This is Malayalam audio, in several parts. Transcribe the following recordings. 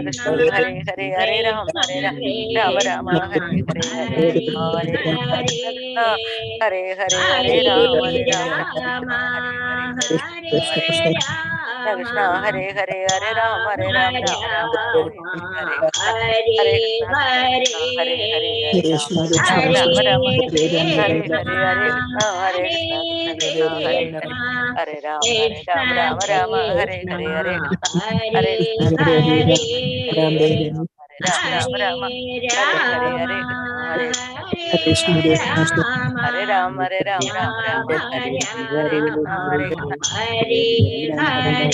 Krishna Hare Hare Hare Ram Hare Ram Rama Hare Hare Hare Krishna Hare Krishna Hare Hare Hare Ram Hare Ram Rama Hare Hare Hare Krishna Hare Hare Hare Ram Hare Ram Ram Rama Hare Hare Hare Krishna Krishna Hare Hare Hare Ram Ram Rama Hare Hare Hare Krishna Hare Krishna Krishna Krishna Hare Hare Hare Ram Rama Hare Hare Hare Krishna Hare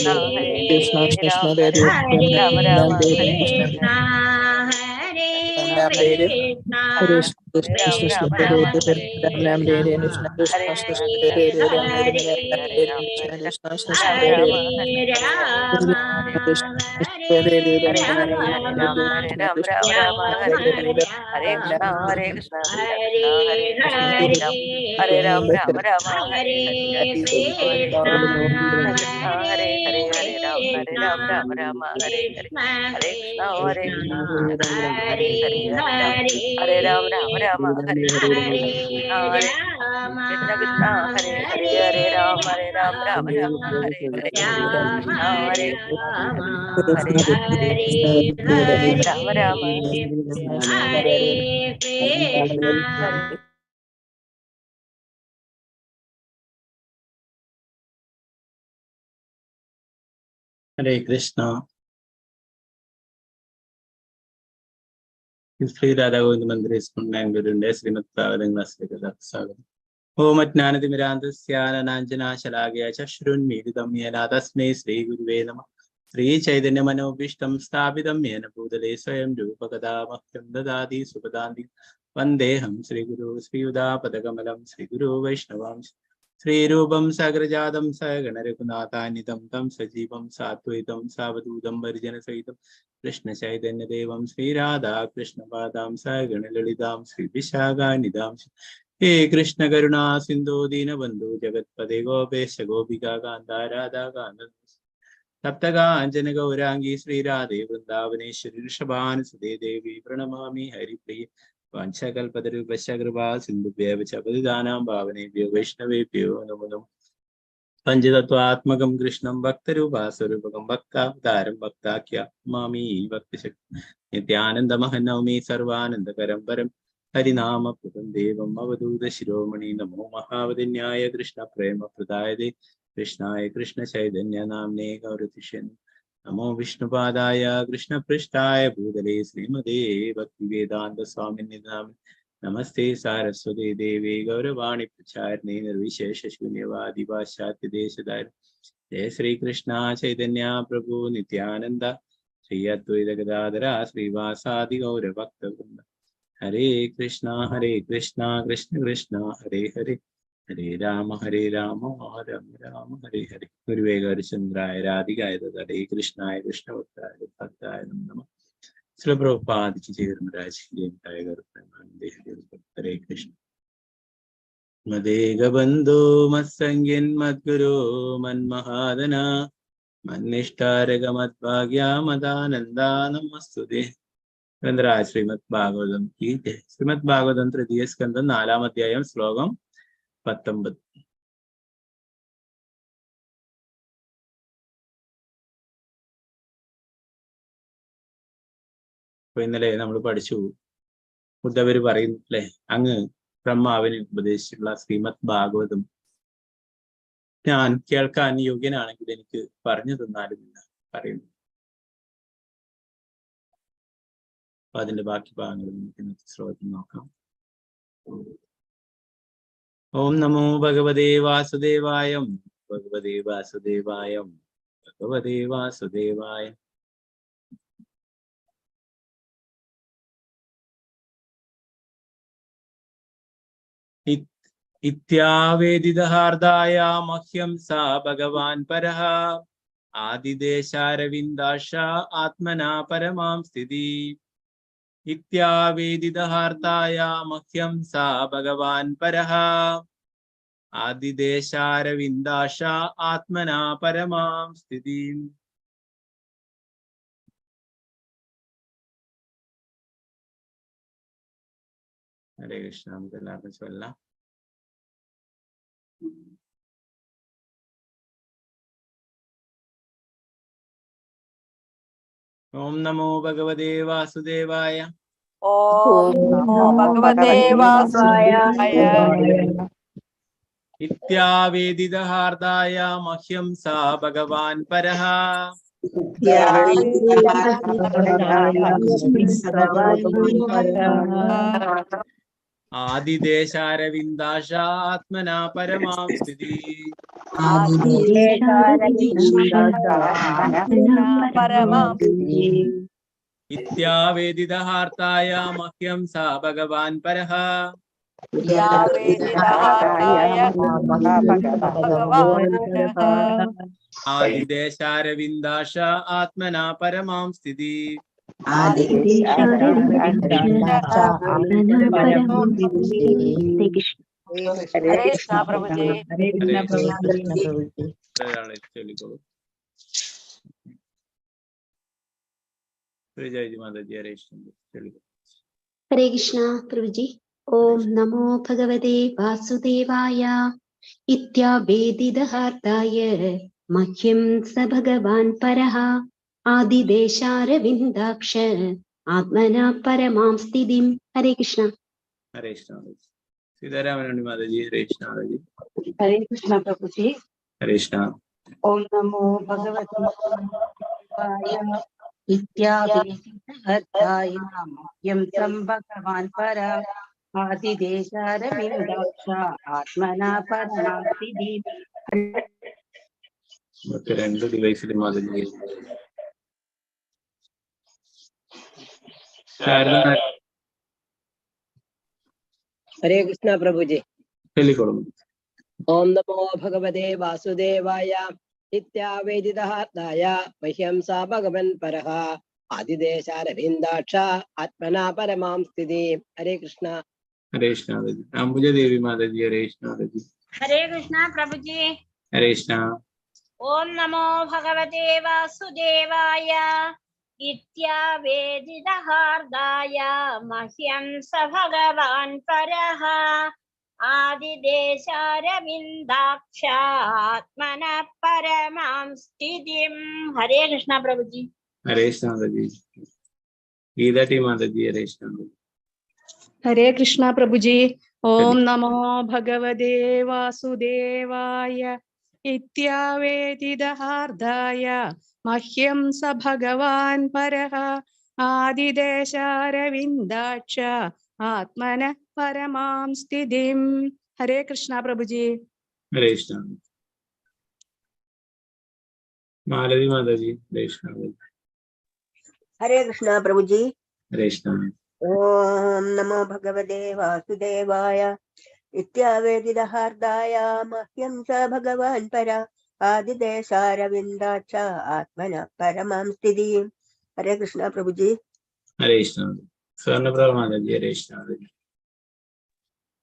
Krishna Krishna Krishna Hare Ram Rama Hare Hare Hare Krishna Hare Krishna Krishna Krishna Hare Ram Rama Hare Hare Hare Krishna Hare Krishna Hare Krishna Hare Ram Hare Rama Hare Hare Hare Hare Krishna Hare Rama Hare Hare Hare Krishna Hare Krishna Krishna Krishna Hare Hare Hare Ram Rama Hare Hare Hare Krishna Hare Hare Hare Hare Ram Rama Hare Hare Hare Krishna Krishna Hare Hare Hare Ram Rama Hare Hare Hare Krishna Hare Hare Ram Rama Hare Hare Hare Krishna Krishna Krishna Hare Hare Hare Ram Rama Hare Hare Hare Krishna Hare Krishna Krishna Hare Hare Ram Rama Hare Hare Hare Krishna Hare Krishna Hare Ram Rama Hare Hare Krishna. Free Radha Govind Mandir ISKCON Bangalore SRIMAD BHAGAVATAM Class Om Ajnanatimirandasya Nanjana Shalagaya Chashrunmilitam Yena Tasmai Sri Guruve Namah Sri Chaitanya Manobishtam Sthapitam Yena Bhutale Swayam Rupakada Mahyam Dadati Supadanti Vandeham Sri Guru Sri Uda Padakamalam Sri Guru Vaishnavam Sri Rupam Sagrajadam Saganarakunatanitam Tam Sajivam Satvitam Savadudam Varjana Sahitam Krishna Chaitanya Devam Sri Radha Krishna Padam Saganalalitam Sri Vishaganidam He Krishna Karuna Sindhu Dinabandhu Jagatpade Gopesha Gopika Kanta Radha Kanta Saptaga Anjana Gaurangi Sri Radhe Vrindavaneshwari Rishabhan Sade Devi Pranamami Hari Priya Vanchakalpadru Vashagrava Sindhu Bhyavacha Padidanam Bhavanebhyo Vaishnavebhyo Namo Namo Panchatattva-atmakam Krishnam Bhaktarupasarupakam Bhaktavtaram Bhaktakhya Mami Bhaktishak Nityanandamahannavami Sarvanandakaram Param Harinama Pradam Devam Avaduda Shiromani Namo Mahavadinyaya Krishna Prema Pradayade Krishnaya Krishna Chaitanya Namne Gauratishan Namo Vishnupadaya Krishna Prishtaya Bhudale Srimade Bhaktivedanta Swamini Namne Namaste Saraswati Devi Gauravani Pracharne Nirvishesha Shunyavadi Vashati Deshadar Jai Sri Krishna Chaitanya Prabhu Nityananda Sri Advaita Gadadara Sri Vasadi Gaura Bhakta Vrinda Hare Krishna Krishna Krishna Hare Hare Hare Rama Rama Rama Hare Hare Guruve Gaurachandraya Radhikaya Hare Krishna Bhaktaya Bhaktaya Namo Srila Prabhupada ki Jai Maharaj ki Jai Tiger Hare Krishna Madega Bandhu Matsangin Madguru Manmahadana Mannishtaraga Madbhagya Madananda Namastude Randraj Srimad Bhagavatam ki Jai Srimad Bhagavatam Tritiya Skandha 4ാം അധ്യായം ശ്ലോകം 19 അപ്പൊ ഇന്നലെ നമ്മൾ പഠിച്ചു ഉദ്ധവര് പറയുന്നു അല്ലെ അങ്ങ് ബ്രഹ്മാവിന് ഉപദേശിച്ചിട്ടുള്ള ശ്രീമദ് ഭാഗവതം ഞാൻ കേൾക്കാൻ യോഗ്യനാണെങ്കിൽ എനിക്ക് പറഞ്ഞു തന്നാലുമില്ല പറയുന്നു. അപ്പൊ അതിന്റെ ബാക്കി ഭാഗങ്ങൾ നമുക്ക് ഇന്നത്തെ ശ്ലോകത്തിൽ നോക്കാം. ഓം നമോ ഭഗവതേ വാസുദേവായം ഭഗവതേ വാസുദേവായം ഭഗവതേ വാസുദേവായ. ഇത്യാവേദിതഹാർദായ മഹ്യം സാ ഭഗവാൻ പരഃ ആദിദേശാരവിന്ദാക്ഷ ആത്മനാ പരമാം സ്ഥിതി. ഇത്യാവേദിതഹാർദായ മഹ്യം സാ ഭഗവാൻ പരഃ ആദിദേശാരവിന്ദാക്ഷ ആത്മനാ പരമാം സ്ഥിതി. ഹരേ കൃഷ്ണ. നമുക്ക് എല്ലാവർക്കും ചൊല്ലാം. ഓം നമോ ഭഗവതേ വാസുദേവായ. ഓം നമോ ഭഗവതേ വാസുദേവായ. ഇത്യാവേദിതഹാർദായ മഹ്യം സാ ഭഗവാൻ പരഃ. ആദിദേശാരവിന്ദാശ ആത്മനാ പരമാം സ്ഥിതി. ഇത്യാവേദിതഹാർദായ മഹ്യം സാ ഭഗവാൻ പരഃ. ആദിദേശാരവിന്ദാശ ആത്മനാ പരമാം സ്ഥിതി. ഹരേ കൃഷ്ണ പ്രഭുജി. ചൊല്ലിക്കോളൂ. ഹരേ കൃഷ്ണ പ്രഭുജി. ഓം നമോ ഭഗവതേ വാസുദേവായ. ഇത്യാവേദിതഹാർദായ മഹ്യം സ ഭഗവാൻ പരഃ. ആദിദേശാരവിന്ദാക്ഷ ആത്മനാ പരമാം സ്ഥിതിം. ഹരേ കൃഷ്ണ. ഹരേ കൃഷ്ണ. സീതാരാമനുണ്ണി മാതാജി. ഹരേ കൃഷ്ണ മാതാജി. ഹരേ കൃഷ്ണ പ്രഭുജി. ഹരേ കൃഷ്ണ. ഓം നമോ ഭഗവതേ വാസുദേവായ. ഇത്യാവേദിതഹാർദായ മഹ്യം സം ഭഗവാൻ പരഃ. ആദിദേശാരവിന്ദാക്ഷ ആത്മനാ പരമാം സ്ഥിതിം. രണ്ട് ഡിവൈസിൽ മാതാജി. ഹരേ കൃഷ്ണ പ്രഭുജി. ചൊല്ലിക്കോളൂ. ഓം നമോ ഭഗവതേ വാസുദേവായ. ഇത്യാവേദിതഹാർദായ മഹ്യം സാ ഭഗവൻ പരഃ. ആദിദേശാരവിന്ദാക്ഷ ആത്മനാ പരമാം സ്ഥിതി. ഹരേ കൃഷ്ണ. ഹരേ കൃഷ്ണ മാതാജി. അംബുജദേവി മാതാജി. ഹരേ കൃഷ്ണ മാതാജി. ഹരേ കൃഷ്ണ പ്രഭുജി. ഹരേ കൃഷ്ണ. ഓം നമോ ഭഗവതേ വാസുദേവായ. ഇത്യാവേദിതഹാർദായ മഹ്യം സ ഭഗവാൻ പരഃ. ആദിദേശാരവിന്ദാക്ഷ ആത്മനാ പരമാം സ്ഥിതിം. ഹരേ കൃഷ്ണ പ്രഭുജി. ഹരേ കൃഷ്ണ മാതാജി. ഗീതാ മാതാജി. ഹരേ കൃഷ്ണ മാതാജി. ഹരേ കൃഷ്ണ പ്രഭുജി. ഓം നമോ ഭഗവതേ വാസുദേവായ. ഇത്യാവേദിതഹാർദായ മഹ്യം സ ഭഗവാൻ പരഃ. ആദിദേശാരവിന്ദാക്ഷ ആത്മനഃ പരമാം സ്ഥിതിം. ഹരേ കൃഷ്ണ പ്രഭുജി. ഹരേ കൃഷ്ണ. മാലതി മാതാജി. ഹരേ കൃഷ്ണ. ഹരേ കൃഷ്ണ പ്രഭുജി. ഹരേ കൃഷ്ണ. ഓം നമോ ഭഗവതേ വാസുദേവായ. ഇത്യാവേദിതഹാർദായ മഹ്യം സ ഭഗവാൻ പരഃ. ആദിദേശാരവിന്ദാക്ഷ ആത്മനാ പരമാം സ്ഥിതിം. ഹരേ കൃഷ്ണ പ്രഭുജി. ഹരേ കൃഷ്ണ. സ്വർണ്ണപ്രഭ മാതാജി. ഹരേ കൃഷ്ണ.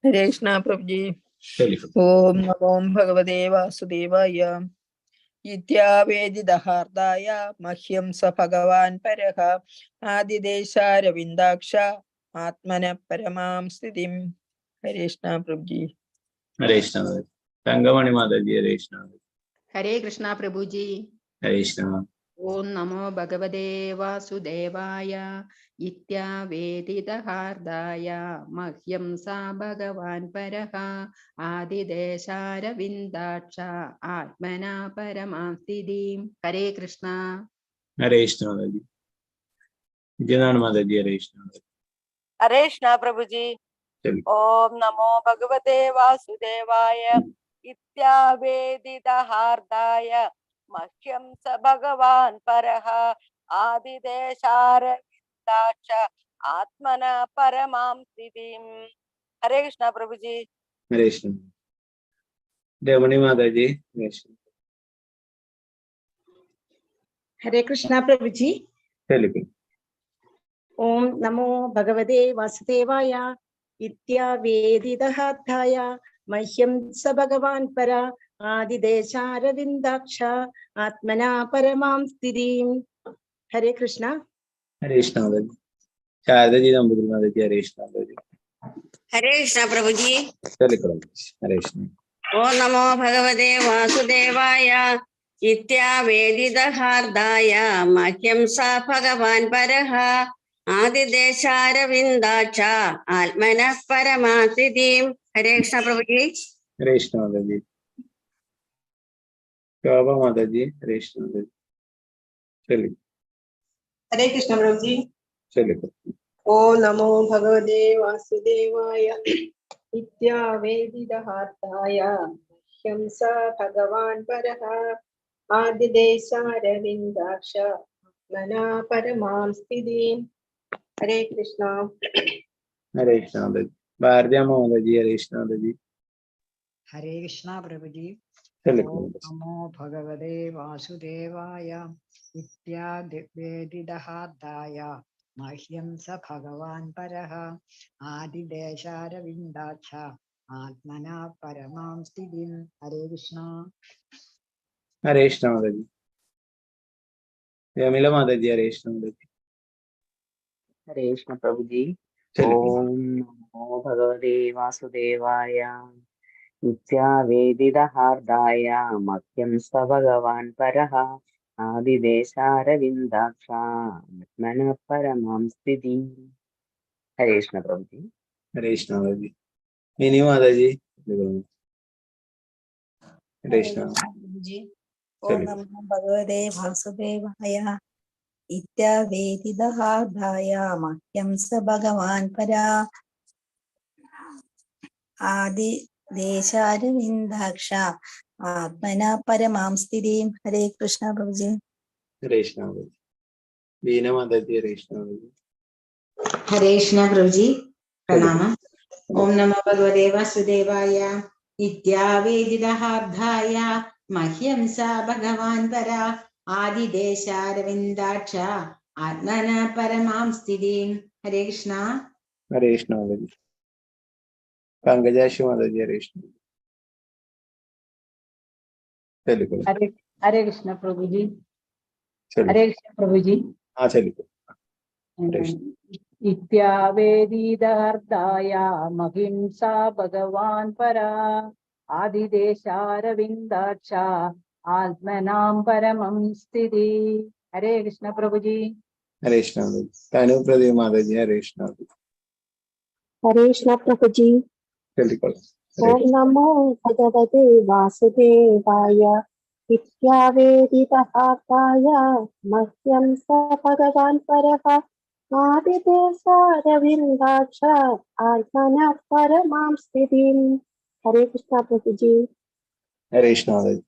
ഹരേ കൃഷ്ണ പ്രഭുജി. ചൊല്ലിക്കോളൂ. ഓം നമോ ഭഗവതേ വാസുദേവായ. ഇത്യാവേദിതഹാർദായ മഹ്യം സ ഭഗവാൻ പരഃ. ആദിദേശാരവിന്ദാക്ഷ ആത്മനഃ പരമാം സ്ഥിതിം. ഹരേ കൃഷ്ണ പ്രഭുജി. ഹരേ കൃഷ്ണ. തങ്കമണി മാതാജി. ഹരേ കൃഷ്ണ. ഹരേ കൃഷ്ണ പ്രഭുജി. ഹരേ കൃഷ്ണ. ഓം നമോ ഭഗവതേ വാസുദേവായ. ഇത്യാവേദിതഹാർദായ മഹ്യം സാ ഭഗവാൻ പരഃ. ആദിദേശാരവിന്ദാക്ഷ ആത്മനാ പരമാം സ്ഥിതിം. ഹരേ കൃഷ്ണ. ഹരേ കൃഷ്ണ മാതാജി. വിജയനാണ് മാതാജി. ഹരേ കൃഷ്ണ. ഹരേ കൃഷ്ണ പ്രഭുജി. ഓം നമോ ഭഗവതേ വാസുദേവായ. ഇത്യാവേദിതഹാർദായ മഹ്യം സ ഭഗവാൻ പരഃ. ആദിദേശാരവിന്ദാക്ഷ ആത്മനാ പരമാം സ്ഥിതിം. ഹരേ കൃഷ്ണ പ്രഭുജി. ഹരേ കൃഷ്ണ. രമണി മാതാജി. ഹരേ കൃഷ്ണ. ഹരേ കൃഷ്ണ പ്രഭുജി. ചൊല്ലിക്കോളൂ. ഓം നമോ ഭഗവതേ വാസുദേവായ. ഇത്യാവേദിതഹാർദായ മഹ്യം സ ഭഗവാൻ പരഃ. ആദിദേശാരവിന്ദാക്ഷ ആത്മനാ പരമാം സ്ഥിതിം. ഹരേ കൃഷ്ണ. ഹരേ കൃഷ്ണ മാതാജി. ശാരദജി നമ്പൂതിരി മാതാജി. ഹരേ കൃഷ്ണ മാതാജി. ഹരേ കൃഷ്ണ പ്രഭുജി. ഹരേ കൃഷ്ണ. ഓം നമോ ഭഗവതേ വാസുദേവായ. ഇത്യാവേദിതഹാർദായ മഹ്യം സ ഭഗവാൻ പരഃ. ആദിദേശാരവിന്ദാക്ഷ ആത്മനഃ പരമാസ്ഥിതിം. ഹരേ കൃഷ്ണ പ്രഭുജി. ഹരേ കൃഷ്ണ മാതാജി. ശോഭ മാതാജി. ഹരേ കൃഷ്ണ മാതാജി. ചൊല്ലി. ഹരേ കൃഷ്ണ പ്രഭുജി. ചൊല്ലി. ഓം നമോ ഭഗവതേ വാസുദേവായ. നിത്യാവേദിതഹാർദായ മഹ്യം സ ഭഗവാൻ പരഃ. ആദിദേശാരവിന്ദാക്ഷ ആത്മനാ പരമാം സ്ഥിതിം. ഹരേ കൃഷ്ണ. ഹരേ കൃഷ്ണ മാതാജി. ഭാരതി മാതാജി. ഹരേ കൃഷ്ണ മാതാജി. ഹരേ കൃഷ്ണ പ്രഭുജി. ചൊല്ലി. ഓം നമോ ഭഗവതേ വാസുദേവായ. നിത്യാവേദിതഹാർദായ മഹ്യം സ ഭഗവാൻ പരഃ. ആദിദേശാരവിന്ദാക്ഷ ആത്മനാ പരമാം സ്ഥിതിം. ഹരേ കൃഷ്ണ. ഹരേ കൃഷ്ണ മാതാജി. രമില മാതാജി. ഹരേ കൃഷ്ണ മാതാജി. ഹരേ കൃഷ്ണ പ്രഭുജി. ഓം നമോ ഭഗവതേ വാസുദേവായ. നിത്യാവേദിതഹാർദായ മഹ്യം സ ഭഗവാൻ പരഃ. ആദിദേശാരവിന്ദാക്ഷ ആത്മനഃ പരമാം സ്ഥിതിം. ഹരേ കൃഷ്ണ പ്രഭുജി. ഹരേ കൃഷ്ണ മാതാജി. മിനി മാതാജി. ഹരേ കൃഷ്ണ. ഓം നമോ ഭഗവതേ വാസുദേവായ. ഇത്യാവേദിതഹാർദായ മഹ്യം സ ഭഗവാൻ പരഃ. ആദിദേശാരവിന്ദാക്ഷ ആത്മനാ പരമാം സ്ഥിതിം. ഹരേ കൃഷ്ണ പ്രഭുജി. ഹരേ കൃഷ്ണ മാതാജി. ബീന മാതാജി. ഹരേ കൃഷ്ണ മാതാജി. ഹരേ കൃഷ്ണ പ്രഭുജി. പ്രണാമം. ഓം നമോ ഭഗവതേ വാസുദേവായ. നിത്യാവേദിതഹാർദായ മഹ്യം സ ഭഗവാൻ പരഃ. ആദിദേശാരവിന്ദാക്ഷ ആത്മനാ പരമാം സ്ഥിതിം. ഹരേ കൃഷ്ണ. ഹരേ കൃഷ്ണ മാതാജി. പങ്കജാക്ഷി മാതാജി. ഹരേ കൃഷ്ണ. ഹരേ കൃഷ്ണ പ്രഭുജി. ഹരേ കൃഷ്ണ പ്രഭുജി. ഇത്യാവേദിതഹാർദായ മഹിം സ ഭഗവാൻ പരഃ. ആദിദേശാരവിന്ദാക്ഷ ആത്മനാം പരമം സ്ഥിതി. ഹരേ കൃഷ്ണ പ്രഭുജി. ഹരേ കൃഷ്ണ മാതാജി. തനു പ്രദീപ് മാതാജി. ഹരേ കൃഷ്ണ മാതാജി. ഹരേ കൃഷ്ണ പ്രഭുജി. ഓം നമോ ഭഗവതേ വാസുദേവായ. ഇത്യാവേദിതഹാർദായ മഹ്യം സ ഭഗവാൻ പരഃ. ആദിദേശാരവിന്ദാക്ഷ ആത്മനഃ പരമാം സ്ഥിതിം. ഹരേ കൃഷ്ണ പ്രഭുജി. ഹരേ കൃഷ്ണ മാതാജി.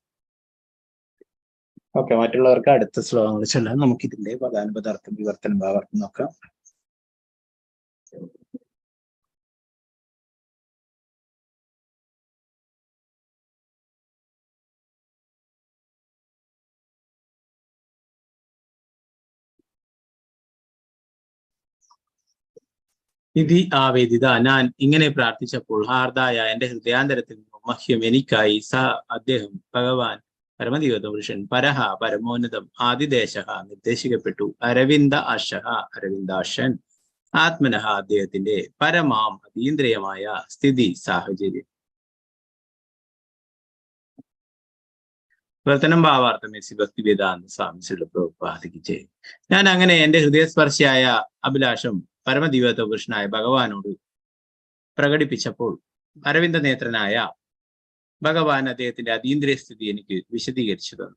ഓക്കെ, മറ്റുള്ളവർക്ക് അടുത്ത ശ്ലോകങ്ങൾ ചൊല്ലാൻ നമുക്ക് ഇതിന്റെ പദാനുപദാർത്ഥം വിവർത്തനം ഭാവാർത്ഥം നോക്കാം. ഇതി ആവേദിത, ഞാൻ ഇങ്ങനെ പ്രാർത്ഥിച്ചപ്പോൾ, ഹാർദായ എന്റെ ഹൃദയാന്തരത്തിൽ നിന്നും, മഹ്യം എനിക്കായി, സ അദ്ദേഹം, ഭഗവാൻ പരമദിവത പുരുഷൻ, പരഹ പരമോന്നതം, ആദിദേശ നിർദ്ദേശിക്കപ്പെട്ടു, അരവിന്ദ അശഹ അരവിന്ദാഷൻ, ആത്മനഹ അദ്ദേഹത്തിന്റെ, പരമാം അതീന്ദ്രിയമായ സ്ഥിതി സാഹചര്യം. പ്രവർത്തനം ഭാവാർത്ഥം ഭക്തി വേദാന്ത സ്വാമി ശ്രീല പ്രഭുപാദിക്ക് ചെയ്യും. ഞാൻ അങ്ങനെ എന്റെ ഹൃദയസ്പർശിയായ അഭിലാഷം പരമദിവ്യത്വ പുരുഷനായ ഭഗവാനോട് പ്രകടിപ്പിച്ചപ്പോൾ, അരവിന്ദ നേത്രനായ ഭഗവാൻ അദ്ദേഹത്തിന്റെ അതീന്ദ്രിയ സ്ഥിതി എനിക്ക് വിശദീകരിച്ചു തന്നു.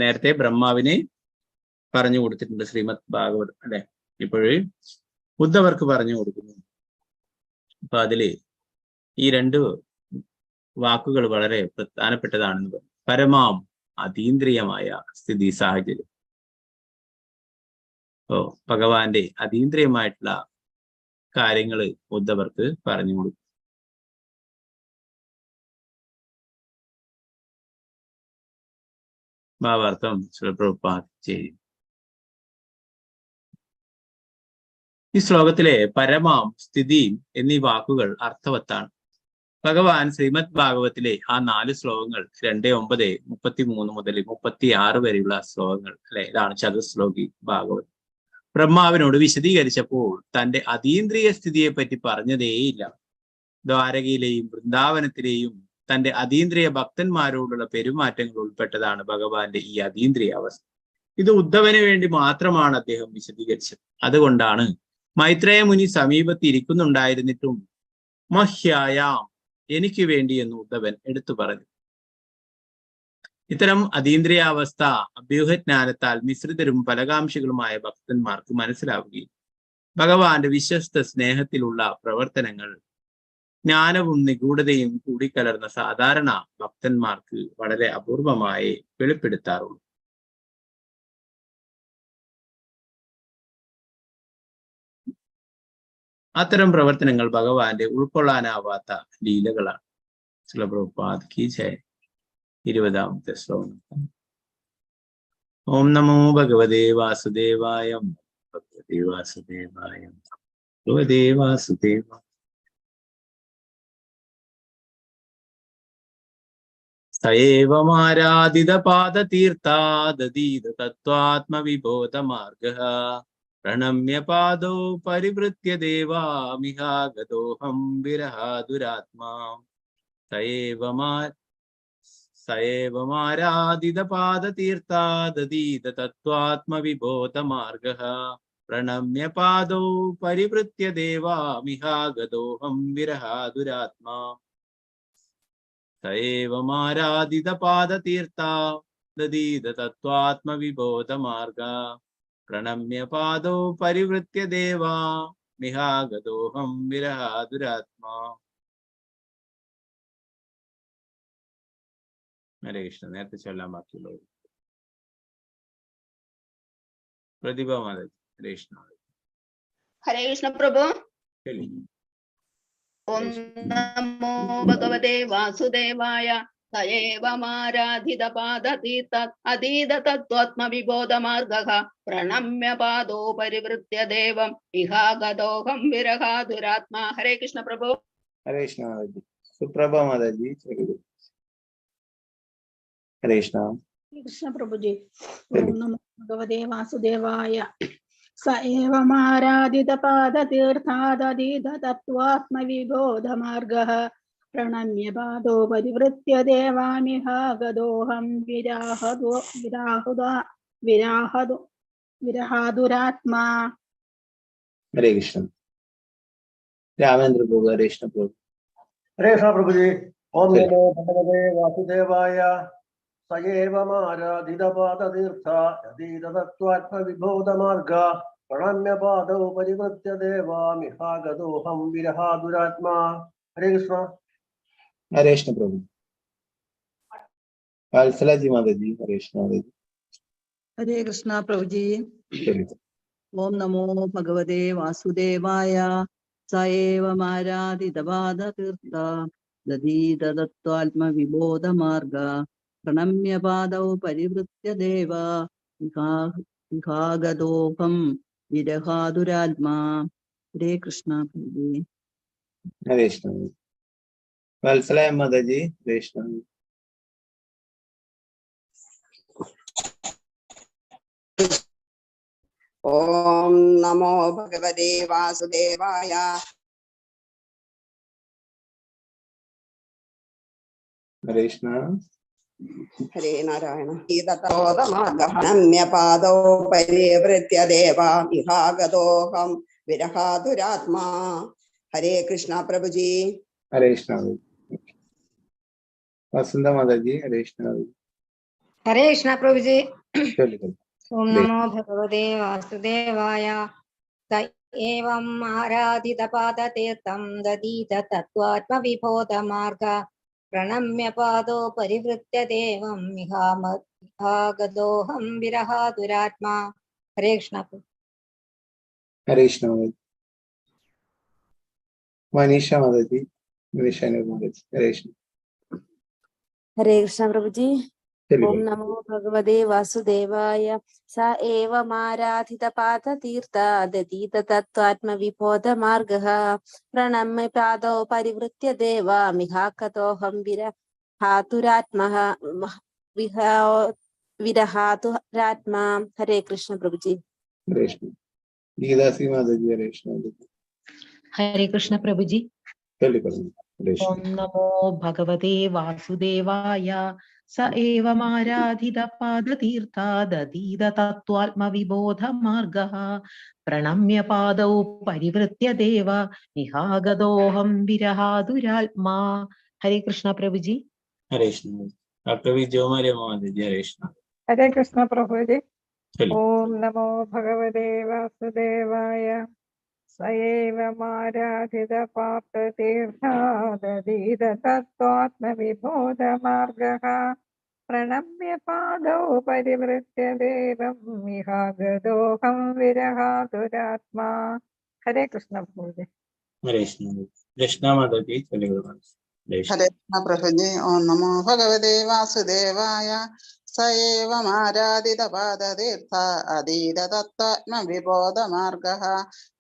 നേരത്തെ ബ്രഹ്മാവിനെ പറഞ്ഞു കൊടുത്തിട്ടുണ്ട് ശ്രീമദ് ഭാഗവതം അല്ലെ, ഇപ്പോഴേ ഉദ്ധവർക്ക് പറഞ്ഞു കൊടുക്കുന്നു. അപ്പൊ അതില് ഈ രണ്ട് വാക്കുകൾ വളരെ പ്രധാനപ്പെട്ടതാണെന്ന് പറഞ്ഞു. പരമാം അതീന്ദ്രിയമായ സ്ഥിതി സാഹചര്യം. ഭഗവാന്റെ അതീന്ദ്രിയമായിട്ടുള്ള കാര്യങ്ങള് ഉദ്ധവർക്ക് പറഞ്ഞു കൊടുക്കും. ഭാവാർത്ഥം പ്രഭുപാദ് ചെയ്യും. ഈ ശ്ലോകത്തിലെ പരമാം, സ്ഥിതിയും എന്നീ വാക്കുകൾ അർത്ഥവത്താണ്. ഭഗവാൻ ശ്രീമദ് ഭാഗവത്തിലെ ആ 4 ശ്ലോകങ്ങൾ 2:9, 33 മുതൽ 36 വരെയുള്ള ശ്ലോകങ്ങൾ അല്ലെ, ഇതാണ് ചതുശ്ലോകി ഭാഗവത്. ബ്രഹ്മാവിനോട് വിശദീകരിച്ചപ്പോൾ തന്റെ അതീന്ദ്രിയ സ്ഥിതിയെ പറ്റി പറഞ്ഞതേയില്ല. ദ്വാരകയിലെയും വൃന്ദാവനത്തിലെയും തന്റെ അതീന്ദ്രിയ ഭക്തന്മാരോടുള്ള പെരുമാറ്റങ്ങൾ ഉൾപ്പെട്ടതാണ് ഭഗവാന്റെ ഈ അതീന്ദ്രിയ അവസ്ഥ. ഇത് ഉദ്ധവന് വേണ്ടി മാത്രമാണ് അദ്ദേഹം വിശദീകരിച്ചത്. അതുകൊണ്ടാണ് മൈത്രേയ മുനി സമീപത്ത് ഇരിക്കുന്നുണ്ടായിരുന്നിട്ടും മഹ്യായാം, എനിക്ക് വേണ്ടി എന്ന് ഉദ്ധവൻ എടുത്തു പറഞ്ഞു. ഇത്തരം അതീന്ദ്രിയാവസ്ഥ അഭ്യൂഹജ്ഞാനത്താൽ മിശ്രിതരും ഫലകാംക്ഷികളുമായ ഭക്തന്മാർക്ക് മനസ്സിലാവുകയും ഭഗവാന്റെ വിശ്വസ്ത സ്നേഹത്തിലുള്ള പ്രവർത്തനങ്ങൾ ജ്ഞാനവും നിഗൂഢതയും കൂടിക്കലർന്ന സാധാരണ ഭക്തന്മാർക്ക് വളരെ അപൂർവമായി വെളിപ്പെടുത്താറുള്ളൂ. അത്തരം പ്രവർത്തനങ്ങൾ ഭഗവാന്റെ ഉൾക്കൊള്ളാനാവാത്ത ലീലകളാണ്. ശ്രീല പ്രഭുപാദ് കി ജയ്. 20ാമത്തെ ശ്ലോകം. ഓം നമോ ഭഗവതേ വാസുദേവായ. ഭഗവതേ വാസുദേവായ. ഭഗവതേ വാസുദേവായ. സയേവമാരാധിത പാദതീർത്ഥാദീത തത്വാത്മവിബോധമാർഗഃ പ്രണമ്യ പാദോ പരിവൃത്യ ദേവാമിഹാഗതോഹം വിരഹാതുരാത്മാ. സയേവമാരാധിത പാദതീർത്ഥാദീത തത്വാത്മവിബോധമാർഗഃ പ്രണമ്യ പാദോ പരിവൃത്യ ദേവാമിഹാഗതോഹം വിരഹാതുരാത്മാ. സയേവമാരാധിത പാദതീർത്ഥാദീത തത്വാത്മവിബോധമാർഗ പ്രണമ്യ പാദോ പരിവൃത്യ ദേവാമിഹാഗതോഹം വിരഹാതുരാത്മാ. ഹരേ കൃഷ്ണ. നേരത്തെ ചൊല്ലാൻ ബാക്കിയുള്ളത് പ്രതിഭ മാതാജി. ഹരേ കൃഷ്ണ. ഹരേ കൃഷ്ണ പ്രഭു. ഓം നമോ ഭഗവതേ വാസുദേവായ. സയേവമാരാധിത പാദതീർത്ഥ അതീത തത്വാത്മവിബോധമാർഗഃ പ്രണമ്യ പാദോ പരിവൃത്യ ദേവം ഇഹാഗതോഹം വിരഹാതുരാത്മാ. ഹരേ കൃഷ്ണ പ്രഭു. ഹരേ കൃഷ്ണ മാതാജി. സുപ്രഭ മാതാജി. ഹരേ കൃഷ്ണ. കൃഷ്ണ പ്രഭുജി. ഓം നമോ ഭഗവതേ വാസുദേവായ. സ ഏവമാരാധിത പാദതീർത്ഥാദീത തത്വാത്മവിബോധമാർഗഃ പ്രണമ്യ പാദോ പരിവൃത്യ ദേവാമിഹാഗതോഹം വിരഹാതുരാത്മാ. ഹരേ കൃഷ്ണ. രാമേന്ദ്ര പ്രഭു. ഹരേ കൃഷ്ണ പ്രഭു. ഹരേ കൃഷ്ണ പ്രഭുജി. ഓം നമോ ഭഗവതേ വാസുദേവായ. സയേവമാരാധിത പാദതീർത്ഥാദീത തത്വാത്മവിബോധമാർഗ പ്രണമ്യ പാദോ പരിവൃത്യ ദേവാമിഹാഗതോഹം വിരഹാതുരാത്മാ. ഹരേ കൃഷ്ണ. ഹരേ കൃഷ്ണ പ്രഭു. വത്സലാജി മാതാജി. ഹരേ കൃഷ്ണ മാതാജി. ഹരേ കൃഷ്ണ പ്രഭുജി. ഓം നമോ ഭഗവതേ വാസുദേവായ. സയേവമാരാധിത പാദതീർത്ഥ തത്വാത്മവിബോധമാർഗ പ്രണമ്യ പാദൗ പരിവൃത്യ ദേവാഗതോഹം വിരഹാതുരാത്മാ. ഹരേ കൃഷ്ണ പ്രഭു. ഹരേ കൃഷ്ണ. വത്സല മാതാജി. ഹരേ കൃഷ്ണ. ഓം നമോ ഭഗവതേ വാസുദേവായ. ഹരേ കൃഷ്ണ. ഹരേ നാരായണ. പ്രണമ്യ പാദോ പരിവൃത്യ ദേവാമിഹാഗതോഹം വിരഹാതുരാത്മാ. ഹരേ കൃഷ്ണ പ്രഭുജി. ഹരേ കൃഷ്ണ. വസന്ത മാതാജി. ഹരേ കൃഷ്ണ. ഹരേ കൃഷ്ണ പ്രഭുജി. ഓം നമോ ഭഗവതേ വാസുദേവായ. സ ഏവം ആരാധിത പാദതീർത്ഥം ദദീത തത്വാത്മവിബോധമാർഗ പ്രണമ്യ പാദോ പരിവൃത്യ ദേവം മിഹാഗതോഹം വിരഹാതുരാത്മാ. ഹരേ കൃഷ്ണ. ഹരേ കൃഷ്ണ. മനീഷ മാതാജി. മാതാജി. ഹരേ കൃഷ്ണ. ഹരേ കൃഷ്ണ പ്രഭുജി. ഓം നമോ ഭഗവതേ വാസുദേവായ. സ ഏവമാരാധിത പാദതീർത്ഥ തത്വാത്മവിബോധമാർഗഃ പ്രണമ്യ പാദോ പരിവൃത്യ ദേവാമിഹാഗതോഹം വിരഹാതുരാത്മാ. ഹരേ കൃഷ്ണ പ്രഭുജി. ഗീതാസി മാതാജി ഹരേ കൃഷ്ണ. ഹരേ കൃഷ്ണ പ്രഭുജി. ഓം നമോ ഭഗവതേ വാസുദേവായ. സ ഏവമാരാധിത പാദതീർത്ഥാദതീത തത്വാത്മവിബോധ മാർഗഃ പ്രണമ്യ പാദൗ പരിവൃത്യ ദേവ നിഹാഗതോഹം വിരഹാതുരാത്മാ. ഹരേ കൃഷ്ണ പ്രഭുജി. ഹരേ കൃഷ്ണ. ഡോക്ടർ വിജയകുമാരി മാതാജി ഹരേ കൃഷ്ണ. ഹരേ കൃഷ്ണ പ്രഭുജി. ഓം നമോ ഭഗവതേ വാസുദേവായ. സയേവമാരാധിത പാർത്ഥതീർത്ഥാദതീത തത്വാത്മവിബോധ മാർഗഃ പ്രണമ്യ പാദൗ പരിവൃത്യ ദേവം വിഹാഗതോഹം വിരഹാതുരാത്മാ. ഹരേ കൃഷ്ണ പ്രഭുജി. ഹരേ കൃഷ്ണ. കൃഷ്ണ മാതാജി ഹരേ കൃഷ്ണ പ്രഭുജി. ഓം നമോ ഭഗവതേ വാസുദേവായ. സ ഏവമാരാധിത പാദതീർത്ഥ അതീത തത്വാത്മവിബോധ മാർഗഃ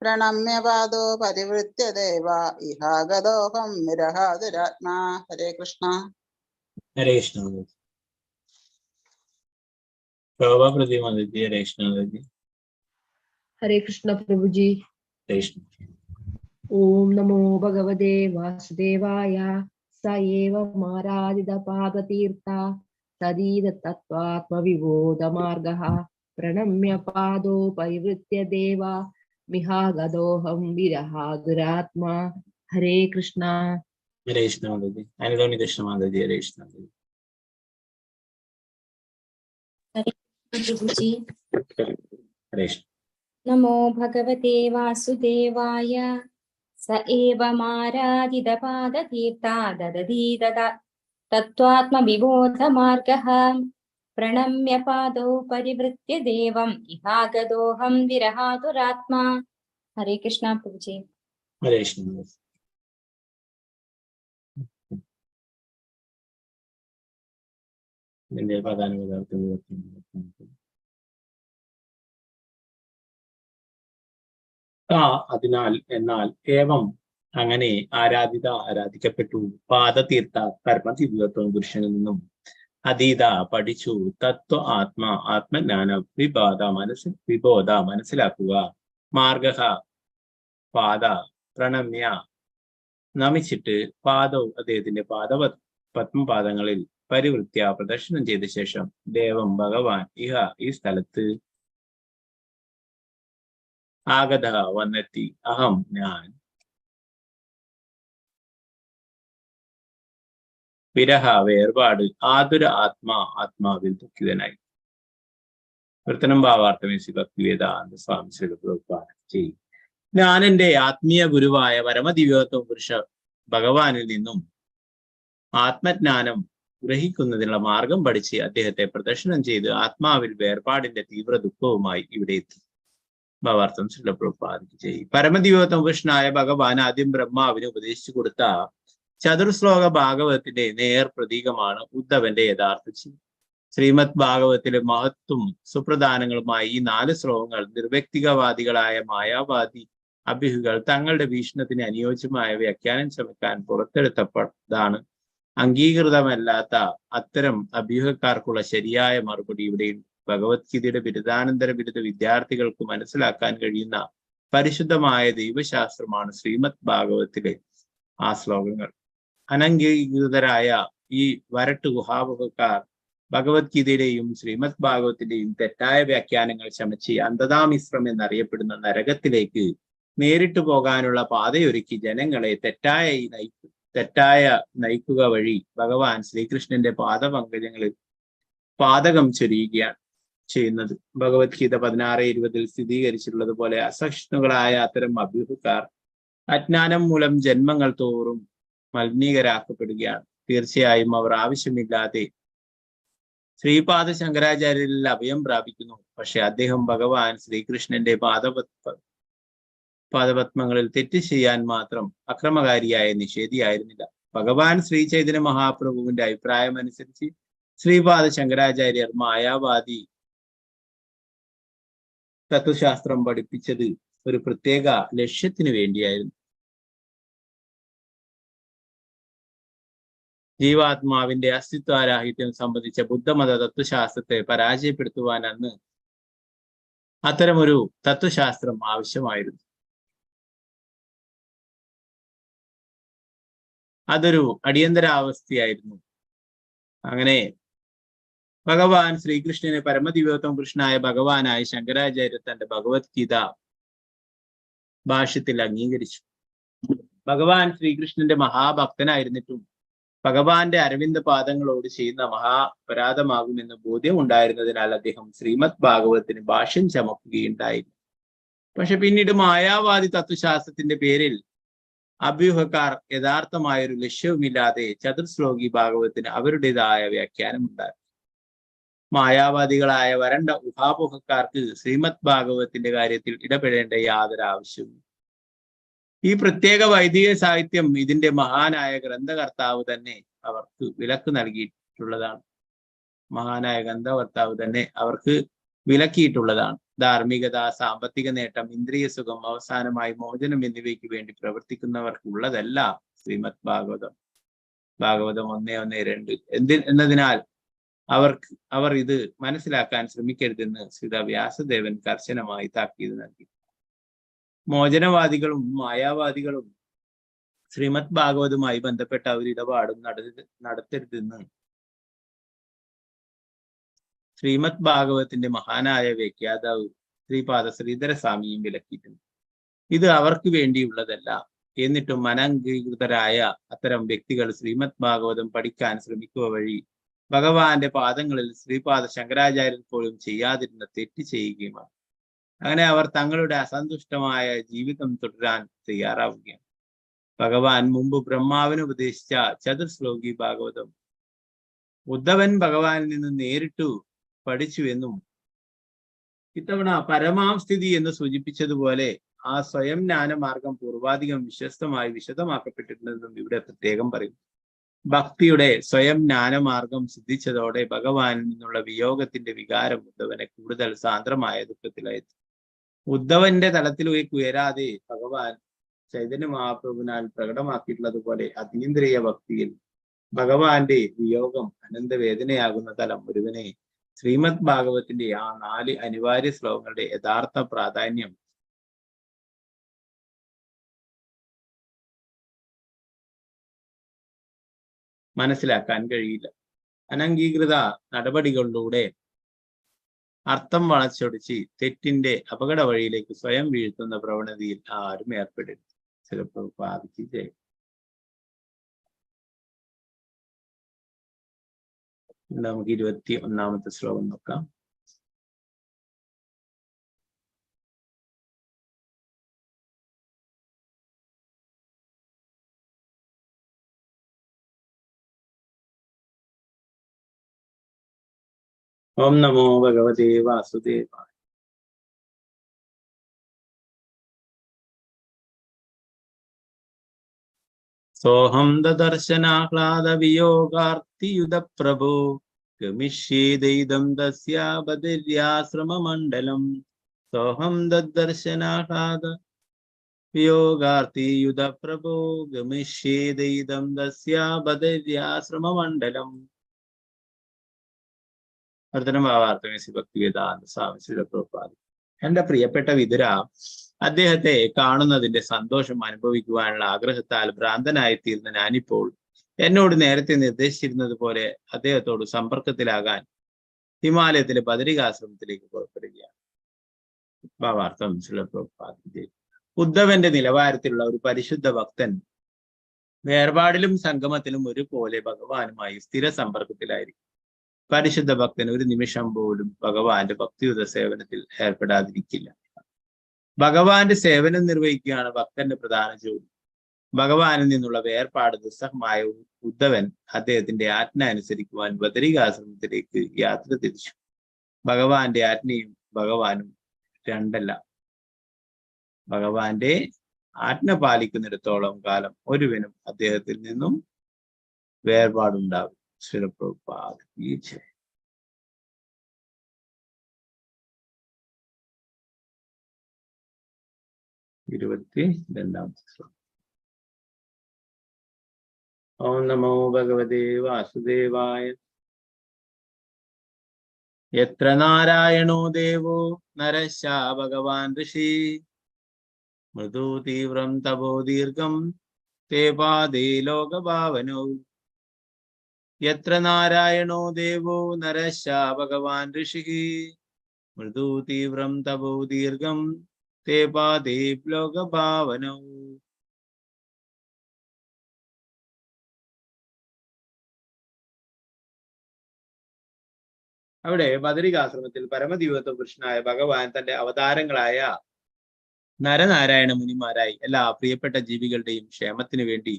പ്രണമ്യ പാദോ പരിവൃത്യ ദേവ ഇഹാഗതോഹം വിരഹാതുരാത്മാ. ഹരേ കൃഷ്ണ. ഹരേ കൃഷ്ണ. ശോഭാ പ്രതി മാതാജി ഹരേ കൃഷ്ണ. ഹരേ കൃഷ്ണ പ്രഭുജി. ഓം നമോ ഭഗവതേ വാസുദേവായ. സ ഏവമാരാധിത പാദതീർത്ഥ തദീത തത്വാത്മവിബോധ മാർഗഃ പ്രണമ്യ പാദോ പരിവൃത്യ ദേവ മിഹാഗതോഹം വിരഹാതുരാത്മാ. ഹരേ കൃഷ്ണ. ഹരേ കൃഷ്ണ മാതാജി. അനുദോണി കൃഷ്ണ മാതാജി ഹരേ കൃഷ്ണ. ഹരേ കൃഷ്ണ. നമോ ഭഗവതേ വാസുദേവായ. സ ഏവമാരാധിത പാദതീർത്ഥാദതീത തത്വാത്മവിബോധ മാർഗഃ പ്രണമ്യ പാദൗ പരിവൃത്യ ദേവം ഇഹാഗതോഹം വിരഹാതുരാത്മാ. ഹരേ കൃഷ്ണ പ്രഭുജി. ഹരേ കൃഷ്ണ. ഇതിന്റെ പ്രധാന അതിനാൽ എന്നാൽ ഏവം അങ്ങനെ ആരാധിക്കപ്പെട്ടു പാദതീർത്ഥ കർമ്മതീർത്ഥത്വം പുരുഷനിൽ നിന്നും അതീത പഠിച്ചു ആത്മജ്ഞാനം വിബോധ മനസ്സിലാക്കുക മാർഗഃ പാദ പ്രണമ്യ നമിച്ചിട്ട് പാദവും അദ്ദേഹത്തിന്റെ പത്മപാദങ്ങളിൽ പരിവൃത്യ പ്രദർശനം ചെയ്ത ശേഷം ദേവം ഭഗവാൻ ഈ സ്ഥലത്ത് ആഗത വന്നെത്തി. അഹം ഞാൻ വിരഹ വേർപാട് ആതുര ആത്മാവിൽ ദുഃഖിതനായി. കീർത്തനം ഭാവാർത്ഥമേസി ഭക്തിവേദാന്ത സ്വാമി ശ്രീ ചെയ്യും. ഞാൻ എൻ്റെ ആത്മീയ ഗുരുവായ പരമദിവ്യോത്തമ പുരുഷ ഭഗവാനിൽ നിന്നും ആത്മജ്ഞാനം ഗ്രഹിക്കുന്നതിനുള്ള മാർഗം പഠിച്ച് അദ്ദേഹത്തെ പ്രദർശനം ചെയ്ത് ആത്മാവിൽ വേർപാടിന്റെ തീവ്ര ദുഃഖവുമായി ഇവിടെ എത്തി. ഭാവാർത്ഥം ശ്രീ പ്രഭുപാദിക്ക് ചെയ്യും. പരമദിവ്യോത്തമ പുരുഷനായ ഭഗവാൻ ആദ്യം ബ്രഹ്മാവിന് ഉപദേശിച്ചു കൊടുത്ത ചതുർശ്ലോക ഭാഗവതത്തിന്റെ നേർ പ്രതീകമാണ് ഉദ്ധവന്റെ യഥാർത്ഥ ചിന്ത. ശ്രീമദ് ഭാഗവതത്തിലെ മഹത്വം സുപ്രധാനങ്ങളുമായി ഈ 4 ശ്ലോകങ്ങൾ നിർവ്യക്തികവാദികളായ മായാവാദി അഭ്യൂഹികൾ തങ്ങളുടെ വീക്ഷണത്തിന് അനുയോജ്യമായ വ്യാഖ്യാനം ശ്രമിക്കാൻ പുറത്തെടുത്തതാണ്. അംഗീകൃതമല്ലാത്ത അത്തരം അഭ്യൂഹക്കാർക്കുള്ള ശരിയായ മറുപടി ഇവിടെയുണ്ട്. ഭഗവത്ഗീതയുടെ ബിരുദാനന്തര ബിരുദ വിദ്യാർത്ഥികൾക്ക് മനസ്സിലാക്കാൻ കഴിയുന്ന പരിശുദ്ധമായ ദൈവശാസ്ത്രമാണ് ശ്രീമദ് ഭാഗവത്തിലെ ആ ശ്ലോകങ്ങൾ. അനംഗീകൃതരായ ഈ വരട്ട് ഗുഹാവഹക്കാർ ഭഗവത്ഗീതയുടെയും ശ്രീമദ് ഭാഗവത്തിന്റെയും തെറ്റായ വ്യാഖ്യാനങ്ങൾ ചമച്ച് അന്ധതാമിശ്രം എന്നറിയപ്പെടുന്ന നരകത്തിലേക്ക് നേരിട്ട് പോകാനുള്ള പാതയൊരുക്കി ജനങ്ങളെ തെറ്റായ നയിക്കുക വഴി ഭഗവാൻ ശ്രീകൃഷ്ണന്റെ പാദപങ്കജങ്ങളിൽ പാതകം ചൊരിയുകയാണ് ചെയ്യുന്നത്. ഭഗവത്ഗീത 16:20 സ്ഥിരീകരിച്ചിട്ടുള്ളതുപോലെ അസഹിഷ്ണുക്കളായ അത്തരം അഭ്യൂഹക്കാർ അജ്ഞാനം മൂലം ജന്മങ്ങൾ തോറും മലിനീകരാക്കപ്പെടുകയാണ്. തീർച്ചയായും അവർ ആവശ്യമില്ലാതെ ശ്രീപാദ ശങ്കരാചാര്യരിൽ അഭയം പ്രാപിക്കുന്നു. പക്ഷെ അദ്ദേഹം ഭഗവാൻ ശ്രീകൃഷ്ണന്റെ പാദപത്മങ്ങളിൽ തെറ്റ് ചെയ്യാൻ മാത്രം അക്രമകാരിയായ നിഷേധിയായിരുന്നില്ല. ഭഗവാൻ ശ്രീ ചൈതന്യ മഹാപ്രഭുവിന്റെ അഭിപ്രായം അനുസരിച്ച് ശ്രീപാദ ശങ്കരാചാര്യർ മായാവാദി തത്വശാസ്ത്രം പഠിപ്പിച്ചത് ഒരു പ്രത്യേക ലക്ഷ്യത്തിന് വേണ്ടിയായിരുന്നു. ജീവാത്മാവിന്റെ അസ്തിത്വരാഹിത്യം സംബന്ധിച്ച ബുദ്ധമത തത്വശാസ്ത്രത്തെ പരാജയപ്പെടുത്തുവാൻ അന്ന് അത്തരമൊരു തത്വശാസ്ത്രം ആവശ്യമായിരുന്നു. അതൊരു അടിയന്തരാവസ്ഥയായിരുന്നു. അങ്ങനെ ഭഗവാൻ ശ്രീകൃഷ്ണനെ പരമദിവ്യോത്തമ കൃഷ്ണനായ ഭഗവാനായ ശങ്കരാചാര്യ തന്റെ ഭഗവത്ഗീത ഭാഷ്യത്തിൽ അംഗീകരിച്ചു. ഭഗവാൻ ശ്രീകൃഷ്ണന്റെ മഹാഭക്തനായിരുന്നിട്ടും ഭഗവാന്റെ അരവിന്ദ പാദങ്ങളോട് ചെയ്യുന്ന മഹാപരാധമാകുമെന്ന് ബോധ്യം ഉണ്ടായിരുന്നതിനാൽ അദ്ദേഹം ശ്രീമദ് ഭാഗവതത്തിന് ഭാഷ്യം ചമക്കുകയുണ്ടായി. പക്ഷെ പിന്നീട് മായാവാദി തത്വശാസ്ത്രത്തിന്റെ പേരിൽ അഭ്യൂഹക്കാർ യഥാർത്ഥമായൊരു ലക്ഷ്യവുമില്ലാതെ ചതുർശ്ലോകി ഭാഗവതത്തിന് അവരുടേതായ വ്യാഖ്യാനമുണ്ടായി. മായാവാദികളായ വരണ്ട ഊഹാപോഹക്കാർക്ക് ശ്രീമദ് ഭാഗവതത്തിന്റെ കാര്യത്തിൽ ഇടപെടേണ്ട യാതൊരു ആവശ്യവും. ഈ പ്രത്യേക വൈദിക സാഹിത്യം ഇതിന്റെ മഹാനായ ഗ്രന്ഥകർത്താവ് തന്നെ അവർക്ക് വിലക്ക് നൽകിയിട്ടുള്ളതാണ്. മഹാനായ ഗ്രന്ഥകർത്താവ് തന്നെ അവർക്ക് വിലക്കിയിട്ടുള്ളതാണ്. ധാർമ്മികത, സാമ്പത്തിക നേട്ടം, ഇന്ദ്രിയ സുഖം, അവസാനമായി മോചനം എന്നിവയ്ക്ക് വേണ്ടി പ്രവർത്തിക്കുന്നവർക്കുള്ളതല്ല ശ്രീമദ് ഭാഗവതം. ഭാഗവതം 1:1-2 എന്നതിനാൽ അവർ ഇത് മനസ്സിലാക്കാൻ ശ്രമിക്കരുതെന്ന് ശ്രീ വ്യാസദേവൻ കർശനമായി താക്കീത് നൽകി. മോചനവാദികളും മായാവാദികളും ശ്രീമദ് ഭാഗവതുമായി ബന്ധപ്പെട്ട ഒരു ഇടപാടും നടത്തരുതെന്ന് ശ്രീമദ് ഭാഗവതത്തിന്റെ മഹാനായ വ്യാഖ്യാതാവ് ശ്രീപാദ ശ്രീധരസ്വാമിയും വിലക്കിയിട്ടുണ്ട്. ഇത് അവർക്ക് വേണ്ടിയുള്ളതല്ല. എന്നിട്ടും അനംഗീകൃതരായ അത്തരം വ്യക്തികൾ ശ്രീമദ് ഭാഗവതം പഠിക്കാൻ ശ്രമിക്കുക വഴി ഭഗവാന്റെ പാദങ്ങളിൽ ശ്രീപാദ ശങ്കരാചാര്യൻ പോലും ചെയ്യാതിരുന്ന തെറ്റ് ചെയ്യുകയുമാണ്. അങ്ങനെ അവർ തങ്ങളുടെ അസന്തുഷ്ടമായ ജീവിതം തുടരാൻ തയ്യാറാവുകയാണ്. ഭഗവാൻ മുമ്പ് ബ്രഹ്മാവിന് ഉപദേശിച്ച ചതുർശ്ലോകി ഭാഗവതം ഉദ്ധവൻ ഭഗവാനിൽ നിന്ന് നേരിട്ടു പഠിച്ചുവെന്നും ഇത്തവണ പരമാം സ്ഥിതി എന്ന് സൂചിപ്പിച്ചതുപോലെ ആ സ്വയം ജ്ഞാനമാർഗം പൂർവാധികം വിശ്വസ്തമായി വിശദമാക്കപ്പെട്ടിട്ടുണ്ടെന്നും ഇവിടെ പ്രത്യേകം പറയും. ഭക്തിയുടെ സ്വയം ജ്ഞാനമാർഗം സിദ്ധിച്ചതോടെ ഭഗവാനിൽ നിന്നുള്ള വിയോഗത്തിന്റെ വികാരം ഉദ്ധവനെ കൂടുതൽ സാന്ദ്രമായ ദുഃഖത്തിലായെത്തി. ഉദ്ധവന്റെ തലത്തിലേക്ക് ഉയരാതെ ഭഗവാൻ ചൈതന്യ മഹാപ്രഭുവിനാൽ പ്രകടമാക്കിയിട്ടുള്ളതുപോലെ അതീന്ദ്രിയ ഭക്തിയിൽ ഭഗവാന്റെ വിയോഗം അനന്തവേദനയാകുന്ന തലം ഒരുവനെ ശ്രീമദ് ഭാഗവത്തിന്റെ ആ 4 അനിവാര്യ ശ്ലോകങ്ങളുടെ യഥാർത്ഥ പ്രാധാന്യം മനസ്സിലാക്കാൻ കഴിയില്ല. അനംഗീകൃത നടപടികളിലൂടെ അർത്ഥം വളച്ചൊടിച്ച് തെറ്റിന്റെ അപകട വഴിയിലേക്ക് സ്വയം വീഴ്ത്തുന്ന പ്രവണതയിൽ ആരും ഏർപ്പെടരുത്. ചിലപ്പോൾ ബാധിക്കുകയും നമുക്ക് 21-ാമത്തെ ശ്ലോകം നോക്കാം. ഓം നമോ ഭഗവതേ വാസുദേവായ. സോഹം ദദർശനാഹ്ലാദ വിയോഗാർത്തിയുത പ്രഭോ ഗമിഷ്യേദൈദം തസ്യാ ബദര്യാശ്രമമണ്ഡലം. സോഹം ദദർശനാഹ്ലാദ വിയോഗാർത്തിയുത പ്രഭോ ഗമിഷ്യേദൈദം തസ്യാ ബദര്യാശ്രമമണ്ഡലം. ഭക്തിവേദാന്ത സ്വാമി ശ്രീ പ്രഭുപാദ. എന്റെ പ്രിയപ്പെട്ട വിതുര, അദ്ദേഹത്തെ കാണുന്നതിന്റെ സന്തോഷം അനുഭവിക്കുവാനുള്ള ആഗ്രഹത്താൽ ഭ്രാന്തനായി തീർന്ന ഞാനിപ്പോൾ എന്നോട് നേരത്തെ നിർദ്ദേശിച്ചിരുന്നത് പോലെ അദ്ദേഹത്തോട് സമ്പർക്കത്തിലാകാൻ ഹിമാലയത്തിലെ ബദരികാശ്രമത്തിലേക്ക് പുറപ്പെടുകയാണ്. ഭാവാർത്ഥം ശ്രീ പ്രഭുപാദ. ഉദ്ധവന്റെ നിലവാരത്തിലുള്ള ഒരു പരിശുദ്ധ ഭക്തൻ വേർപാടിലും സംഗമത്തിലും ഒരുപോലെ ഭഗവാനുമായി സ്ഥിര സമ്പർക്കത്തിലായിരിക്കും. പരിശുദ്ധ ഭക്തൻ ഒരു നിമിഷം പോലും ഭഗവാന്റെ ഭക്തിയുത സേവനത്തിൽ ഏർപ്പെടാതിരിക്കില്ല. ഭഗവാന്റെ സേവനം നിർവഹിക്കുകയാണ് ഭക്തന്റെ പ്രധാന ജോലി. ഭഗവാനിൽ നിന്നുള്ള വേർപാട് ദുസ്സഹമായ ഉദ്ധവൻ അദ്ദേഹത്തിന്റെ ആജ്ഞ അനുസരിക്കുവാൻ ബദരികാശ്രമത്തിലേക്ക് യാത്ര തിരിച്ചു. ഭഗവാന്റെ ആജ്ഞയും ഭഗവാനും രണ്ടല്ല. ഭഗവാന്റെ ആജ്ഞ പാലിക്കുന്നിടത്തോളം കാലം ഒരുവനും അദ്ദേഹത്തിൽ നിന്നും വേർപാടുണ്ടാകും. ശ്രീ പ്രഭുപാദ. 22-ാമത്തെ ശ്ലോകം. ഓം നമോ ഭഗവതേ വാസുദേവായ. യത്ര നാരായണോ ദേവോ നരശ്ചാ ഭഗവാൻ ഋഷി മൃദു തീവ്രം തപോ ദീർഘം തേ പാദേ ലോകഭാവനോ. യത്ര നാരായണോ ദേവോ നരശ്ചാ ഭഗവാൻ ഋഷി മൃദു തീവ്രം തപോ ദീർഘം തേ പാദേ ലോകഭാവനോ. അവിടെ ബദരികാശ്രമത്തിൽ പരമദിവ്യത്വ പുരുഷനായ ഭഗവാൻ തന്റെ അവതാരങ്ങളായ നരനാരായണ മുനിമാരായി എല്ലാ പ്രിയപ്പെട്ട ജീവികളുടെയും ക്ഷേമത്തിന് വേണ്ടി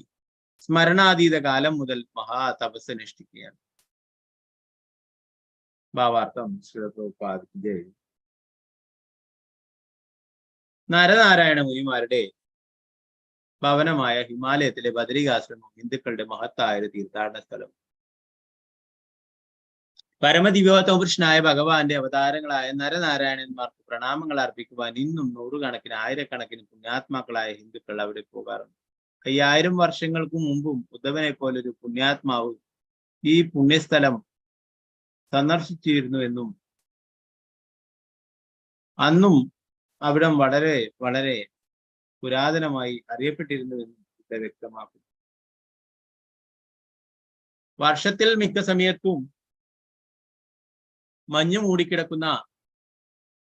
സ്മരണാതീത കാലം മുതൽ മഹാതപസ് അനുഷ്ഠിക്കുകയാണ്. ഭാവാർത്ഥം ശ്രീ നരനാരായണ മുനിമാരുടെ ഭവനമായ ഹിമാലയത്തിലെ ബദരികാശ്രമം ഹിന്ദുക്കളുടെ മഹത്തായ ഒരു തീർത്ഥാടന സ്ഥലം. പരമദിവ്യോത്തമ പുരുഷനായ ഭഗവാന്റെ അവതാരങ്ങളായ നരനാരായണന്മാർക്ക് പ്രണാമങ്ങൾ അർപ്പിക്കുവാൻ ഇന്നും നൂറുകണക്കിന് ആയിരക്കണക്കിന് പുണ്യാത്മാക്കളായ ഹിന്ദുക്കൾ അവിടെ പോകാറുണ്ട്. 5000 വർഷങ്ങൾക്ക് മുമ്പും ഉദ്ധവനെ പോലൊരു പുണ്യാത്മാവ് ഈ പുണ്യസ്ഥലം സന്ദർശിച്ചിരുന്നുവെന്നും അന്നും അവിടം വളരെ വളരെ പുരാതനമായി അറിയപ്പെട്ടിരുന്നുവെന്നും ഇത് വ്യക്തമാക്കുന്നു. വർഷത്തിൽ മിക്ക സമയത്തും മഞ്ഞു മൂടിക്കിടക്കുന്ന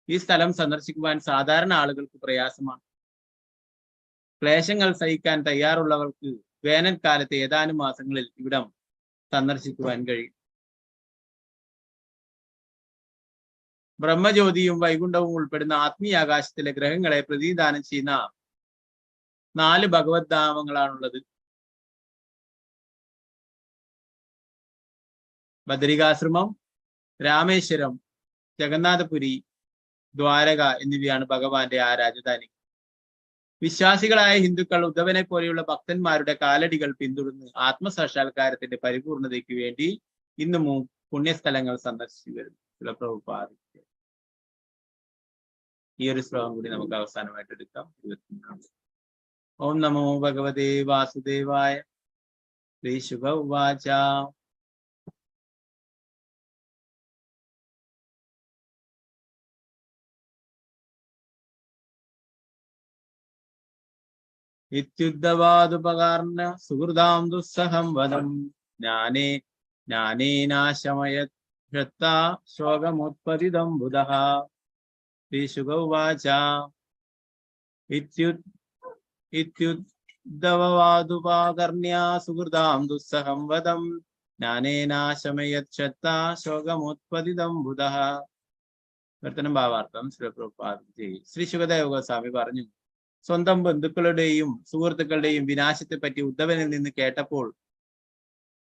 ഈ സ്ഥലം സന്ദർശിക്കുവാൻ സാധാരണ ആളുകൾക്ക് പ്രയാസമാണ്. ക്ലേശങ്ങൾ സഹിക്കാൻ തയ്യാറുള്ളവർക്ക് വേനൽക്കാലത്ത് ഏതാനും മാസങ്ങളിൽ ഇവിടം സന്ദർശിക്കുവാൻ കഴിയും. ബ്രഹ്മജ്യോതിയും വൈകുണ്ഠവും ഉൾപ്പെടുന്ന ആത്മീയാകാശത്തിലെ ഗ്രഹങ്ങളെ പ്രതിനിധാനം ചെയ്യുന്ന 4 ഭഗവത് ധാമങ്ങളാണുള്ളത്. ബദരികാശ്രമം, രാമേശ്വരം, ജഗന്നാഥപുരി, ദ്വാരക എന്നിവയാണ് ഭഗവാന്റെ ആ രാജധാനി. വിശ്വാസികളായ ഹിന്ദുക്കൾ ഉദ്ധവനെ പോലെയുള്ള ഭക്തന്മാരുടെ കാലടികൾ പിന്തുടർന്ന് ആത്മസാക്ഷാത്കാരത്തിന്റെ പരിപൂർണതയ്ക്ക് വേണ്ടി ഇന്നും പുണ്യസ്ഥലങ്ങൾ സന്ദർശിച്ചു വരുന്നു. പ്രഭുപാദ ഈ ഒരു ശ്ലോകം കൂടി നമുക്ക് അവസാനമായിട്ട് എടുക്കാം. 24. ഓം നമോ ഭഗവതേ വാസുദേവായ. ശ്രീ ശുഭ ഉവാച. ഇത്യുദ്ധവാദുപകാർണ സുഹൃദാം ദുസ്സഹം വദം ജ്ഞാനേനാശമയത് ഷത്താ ശോകമുത്പതിതം ബുധഃ. ശ്രീ ശുക ഉവാച. ഇത്യുദ്ധവാദുപകർണ്യ സുഹൃദാം ദുസ്സഹം വദം ജ്ഞാനേനാശമയത് ഷത്താ ശോകമുത്പതിതം ബുധഃ. വർത്തനം ഭാവാർത്ഥം ശ്രീ പ്രഭുപാദ. ശ്രീ ശുകദേവ ഗോസ്വാമി പറഞ്ഞു, സ്വന്തം ബന്ധുക്കളുടെയും സുഹൃത്തുക്കളുടെയും വിനാശത്തെ പറ്റി ഉദ്ധവനിൽ നിന്ന് കേട്ടപ്പോൾ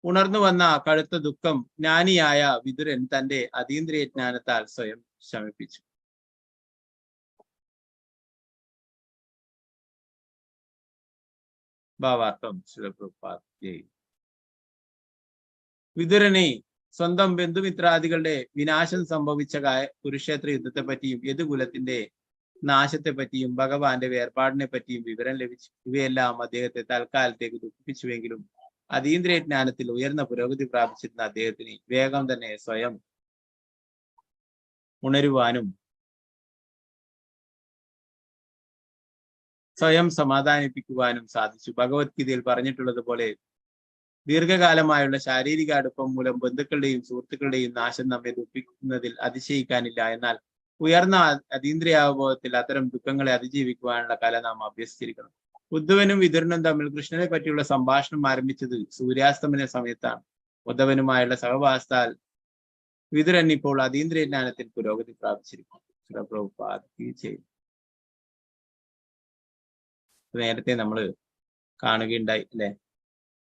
ഉണർന്നു വന്ന കടുത്ത ദുഃഖം ജ്ഞാനിയായ വിതുരൻ തന്റെ അതീന്ദ്രിയ ജ്ഞാനത്താൽ സ്വയം ശമിപ്പിച്ചു. ഭാവാർത്ഥം ശിവപ്രഭുപാദ. വിതുരനെ സ്വന്തം ബന്ധുമിത്രാദികളുടെ വിനാശം സംഭവിച്ച കുരുക്ഷേത്ര യുദ്ധത്തെ പറ്റിയും യദുകുലത്തിന്റെ നാശത്തെ പറ്റിയും ഭഗവാന്റെ വേർപാടിനെ പറ്റിയും വിവരം ലഭിച്ചു. ഇവയെല്ലാം അദ്ദേഹത്തെ തൽക്കാലത്തേക്ക് ദുഃഖിപ്പിച്ചുവെങ്കിലും അതീന്ദ്രിയ ജ്ഞാനത്തിൽ ഉയർന്ന പുരോഗതി പ്രാപിച്ചിരുന്ന അദ്ദേഹത്തിന് വേഗം തന്നെ സ്വയം ഉണരുവാനും സ്വയം സമാധാനിപ്പിക്കുവാനും സാധിച്ചു. ഭഗവത്ഗീതയിൽ പറഞ്ഞിട്ടുള്ളത് പോലെ ദീർഘകാലമായുള്ള ശാരീരിക അടുപ്പം മൂലം ബന്ധുക്കളുടെയും സുഹൃത്തുക്കളുടെയും നാശം നമ്മെ ദുഃഖിക്കുന്നതിൽ അതിശയിക്കാനില്ല. എന്നാൽ ഉയർന്ന അതീന്ദ്രിയാവബോധത്തിൽ അത്തരം ദുഃഖങ്ങളെ അതിജീവിക്കുവാനുള്ള കല നാം അഭ്യസിച്ചിരിക്കണം. ഉദ്ധവനും വിതുരനും തമ്മിൽ കൃഷ്ണനെ പറ്റിയുള്ള സംഭാഷണം ആരംഭിച്ചത് സൂര്യാസ്തമന സമയത്താണ്. ഉദ്ധവനുമായുള്ള സഹവാസത്താൽ വിതുരൻ ഇപ്പോൾ അതീന്ദ്രിയ ജ്ഞാനത്തിൽ പുരോഗതി പ്രാപിച്ചിരിക്കുന്നു. നേരത്തെ നമ്മൾ കാണുകയുണ്ടായി അല്ലെ,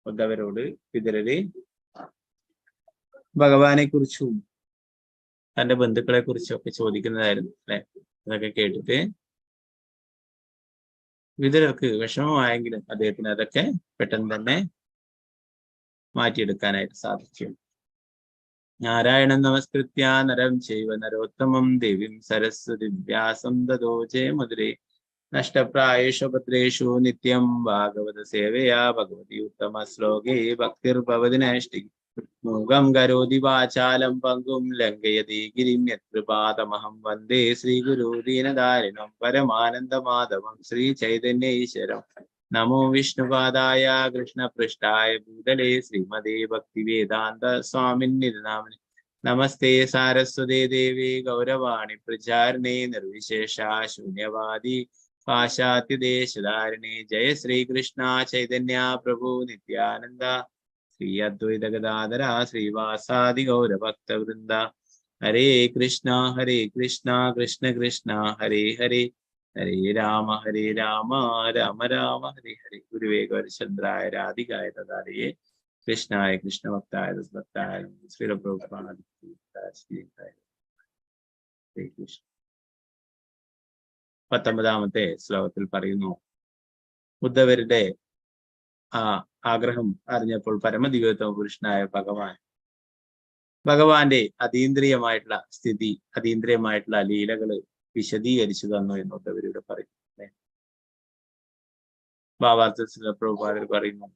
ഉദ്ധവരോട് വിതുരര് ഭഗവാനെ കുറിച്ചും തന്റെ ബന്ധുക്കളെ കുറിച്ചും ഒക്കെ ചോദിക്കുന്നതായിരുന്നു അല്ലെ. അതൊക്കെ കേട്ടിട്ട് വിതുരർക്ക് വിഷമമായെങ്കിലും അദ്ദേഹത്തിന് അതൊക്കെ പെട്ടെന്ന് തന്നെ മാറ്റിയെടുക്കാനായിട്ട് സാധിച്ചു. നാരായണൻ നമസ്കൃത്യ നരം ചൈവ നരോത്തമം ദേവീം സരസ്വതി വ്യാസം തതോ ജയമുദ്രേ നഷ്ടപ്രായേഷു ഭദ്രേഷു നിത്യം ഭാഗവത സേവയാ ഭഗവതി ഉത്തമ ശ്ലോകേ ഭക്തിർഭവതി നൈഷ്ഠികി മൂകം കരോതി വാചാലം പങ്കും ലംഘയതി ഗിരിം യത്കൃപാതമഹം വന്ദേ ശ്രീഗുരു ദീനദാരിണം പരമാനന്ദമാധവം ശ്രീ ചൈതന്യ ഈശ്വരം. നമോ വിഷ്ണുപാദായ കൃഷ്ണപൃഷ്ഠായ ഭൂതലേ ശ്രീമതേ ഭക്തിവേദാന്ത സ്വാമിന്നിധി നാമിനി. നമസ്തേ സാരസ്വതേ ദേവി ഗൗരവാണി പ്രചാരിണേ നിർവിശേഷ ശൂന്യവാദി പാശ്ചാത്യദേശധാരിണി. ജയ ശ്രീകൃഷ്ണ ചൈതന്യ പ്രഭു നിത്യാനന്ദ ശ്രീ അദ്വൈത ഗദാധര ശ്രീവാസാദി ഗൗരഭക്തവൃന്ദ. ഹരേ കൃഷ്ണ കൃഷ്ണ കൃഷ്ണ ഹരേ ഹരേ, ഹരേ രാമ രാമ രാമ ഹരേ ഹരേ. ഗുരുവേ ഗൗരചന്ദ്രായ രാധികായ തഥാരയെ കൃഷ്ണായ കൃഷ്ണഭക്തായ ദസ്ഭക്തായ ശ്രീലപ്രഭുപാദ ശ്രീകൃഷ്ണ. 19ാമത്തെ ശ്ലോകത്തിൽ പറയുന്നു, ഉദ്ധവരുടെ ആ ആഗ്രഹം അറിഞ്ഞപ്പോൾ പരമദിവ്യോത്തമ പുരുഷനായ ഭഗവാന്റെ അതീന്ദ്രിയമായിട്ടുള്ള സ്ഥിതി, അതീന്ദ്രിയമായിട്ടുള്ള ലീലകള് വിശദീകരിച്ചു തന്നു എന്ന് ഉദ്ധവരുടെ പറയുന്നു. ഭാവാർത്ഥ പ്രഭുപാദർ പറയുന്നു,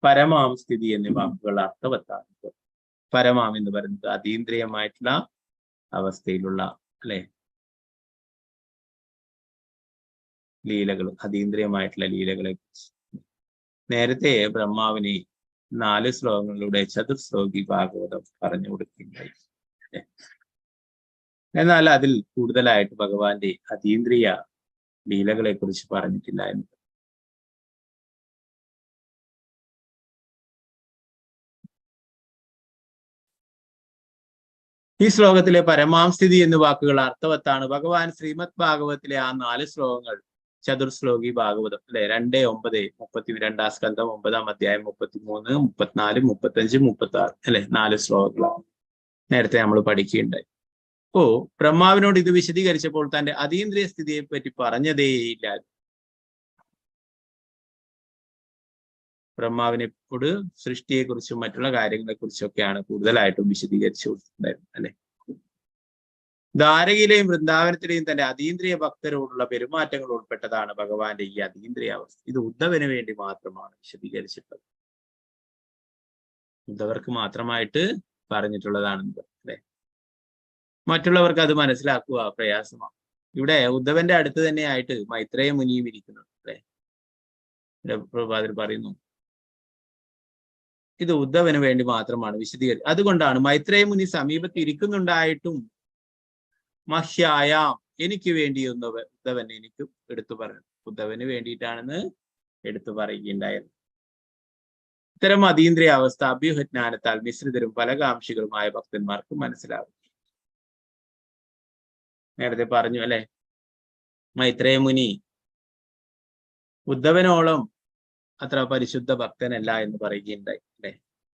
പരമാം സ്ഥിതി എന്നീ വാക്കുകൾ അർത്ഥവത്താണ്. പരമാം എന്ന് പറയുന്നത് അതീന്ദ്രിയമായിട്ടുള്ള അവസ്ഥയിലുള്ള ലീലകൾ, അതീന്ദ്രിയമായിട്ടുള്ള ലീലകളെ കുറിച്ച് നേരത്തെ ബ്രഹ്മാവിനെ 4 ശ്ലോകങ്ങളിലൂടെ ചതുർശ്ലോകി ഭാഗവതം പറഞ്ഞു കൊടുക്കുകയുണ്ടായി. എന്നാൽ അതിൽ കൂടുതലായിട്ട് ഭഗവാന്റെ അതീന്ദ്രിയ ലീലകളെ കുറിച്ച് പറഞ്ഞിട്ടില്ല എന്ന്. ഈ ശ്ലോകത്തിലെ പരമാംസ്ഥിതി എന്ന വാക്കുകൾ അർത്ഥവത്താണ്. ഭഗവാൻ ശ്രീമദ് ഭാഗവത്തിലെ ആ 4 ശ്ലോകങ്ങൾ ചതുർശ്ലോകി ഭാഗവതം 2, 9, 32 സ്കന്ധം 9-ാം അധ്യായം 33, 34, 35, 36 4 ശ്ലോകങ്ങളാണ് നേരത്തെ നമ്മൾ പഠിക്കുകയുണ്ടായി. അപ്പോ ബ്രഹ്മാവിനോട് ഇത് വിശദീകരിച്ചപ്പോൾ തന്റെ അതീന്ദ്രിയ സ്ഥിതിയെ പറ്റി പറഞ്ഞതേയില്ല. ബ്രഹ്മാവിനോട് സൃഷ്ടിയെക്കുറിച്ചും മറ്റുള്ള കാര്യങ്ങളെ കുറിച്ചൊക്കെയാണ് കൂടുതലായിട്ടും വിശദീകരിച്ചു കൊടുത്തിട്ടുണ്ടായിരുന്നത്. ദ്വാരകയിലെയും വൃന്ദാവനത്തിലെയും തന്റെ അതീന്ദ്രിയ ഭക്തരോടുള്ള പെരുമാറ്റങ്ങൾ ഉൾപ്പെട്ടതാണ് ഭഗവാന്റെ ഈ അതീന്ദ്രിയ അവസ്ഥ. ഇത് ഉദ്ധവന് വേണ്ടി മാത്രമാണ് വിശദീകരിച്ചിട്ടുള്ളത്, ഉദ്ധവർക്ക് മാത്രമായിട്ട് പറഞ്ഞിട്ടുള്ളതാണ്. മറ്റുള്ളവർക്ക് അത് മനസ്സിലാക്കുക പ്രയാസമാണ്. ഇവിടെ ഉദ്ധവന്റെ അടുത്ത് തന്നെയായിട്ട് മൈത്രേയ മുനിയും ഇരിക്കുന്നുണ്ട്. പ്രഭുപാദർ പറയുന്നു, ഇത് ഉദ്ധവന് വേണ്ടി മാത്രമാണ് വിശദീകരിച്ചത്. അതുകൊണ്ടാണ് മൈത്രേയ മുനി സമീപത്ത് ഇരിക്കുന്നുണ്ടായിട്ടും മഹ്യായാം, എനിക്ക് വേണ്ടി ഉദ്ധവൻ എനിക്ക് എടുത്തു പറഞ്ഞു, ഉദ്ധവന് വേണ്ടിയിട്ടാണെന്ന് എടുത്തു പറയുകയുണ്ടായിരുന്നു. ഇത്തരം അതീന്ദ്രിയ അവസ്ഥ അഭ്യൂഹജ്ഞാനത്താൽ മിശ്രിതരും ഫലകാംക്ഷികളുമായ ഭക്തന്മാർക്ക് മനസ്സിലാകും. നേരത്തെ പറഞ്ഞു അല്ലെ, മൈത്രേയ മുനി ഉദ്ധവനോളം അത്ര പരിശുദ്ധ ഭക്തനല്ല എന്ന് പറയുകയുണ്ടായി.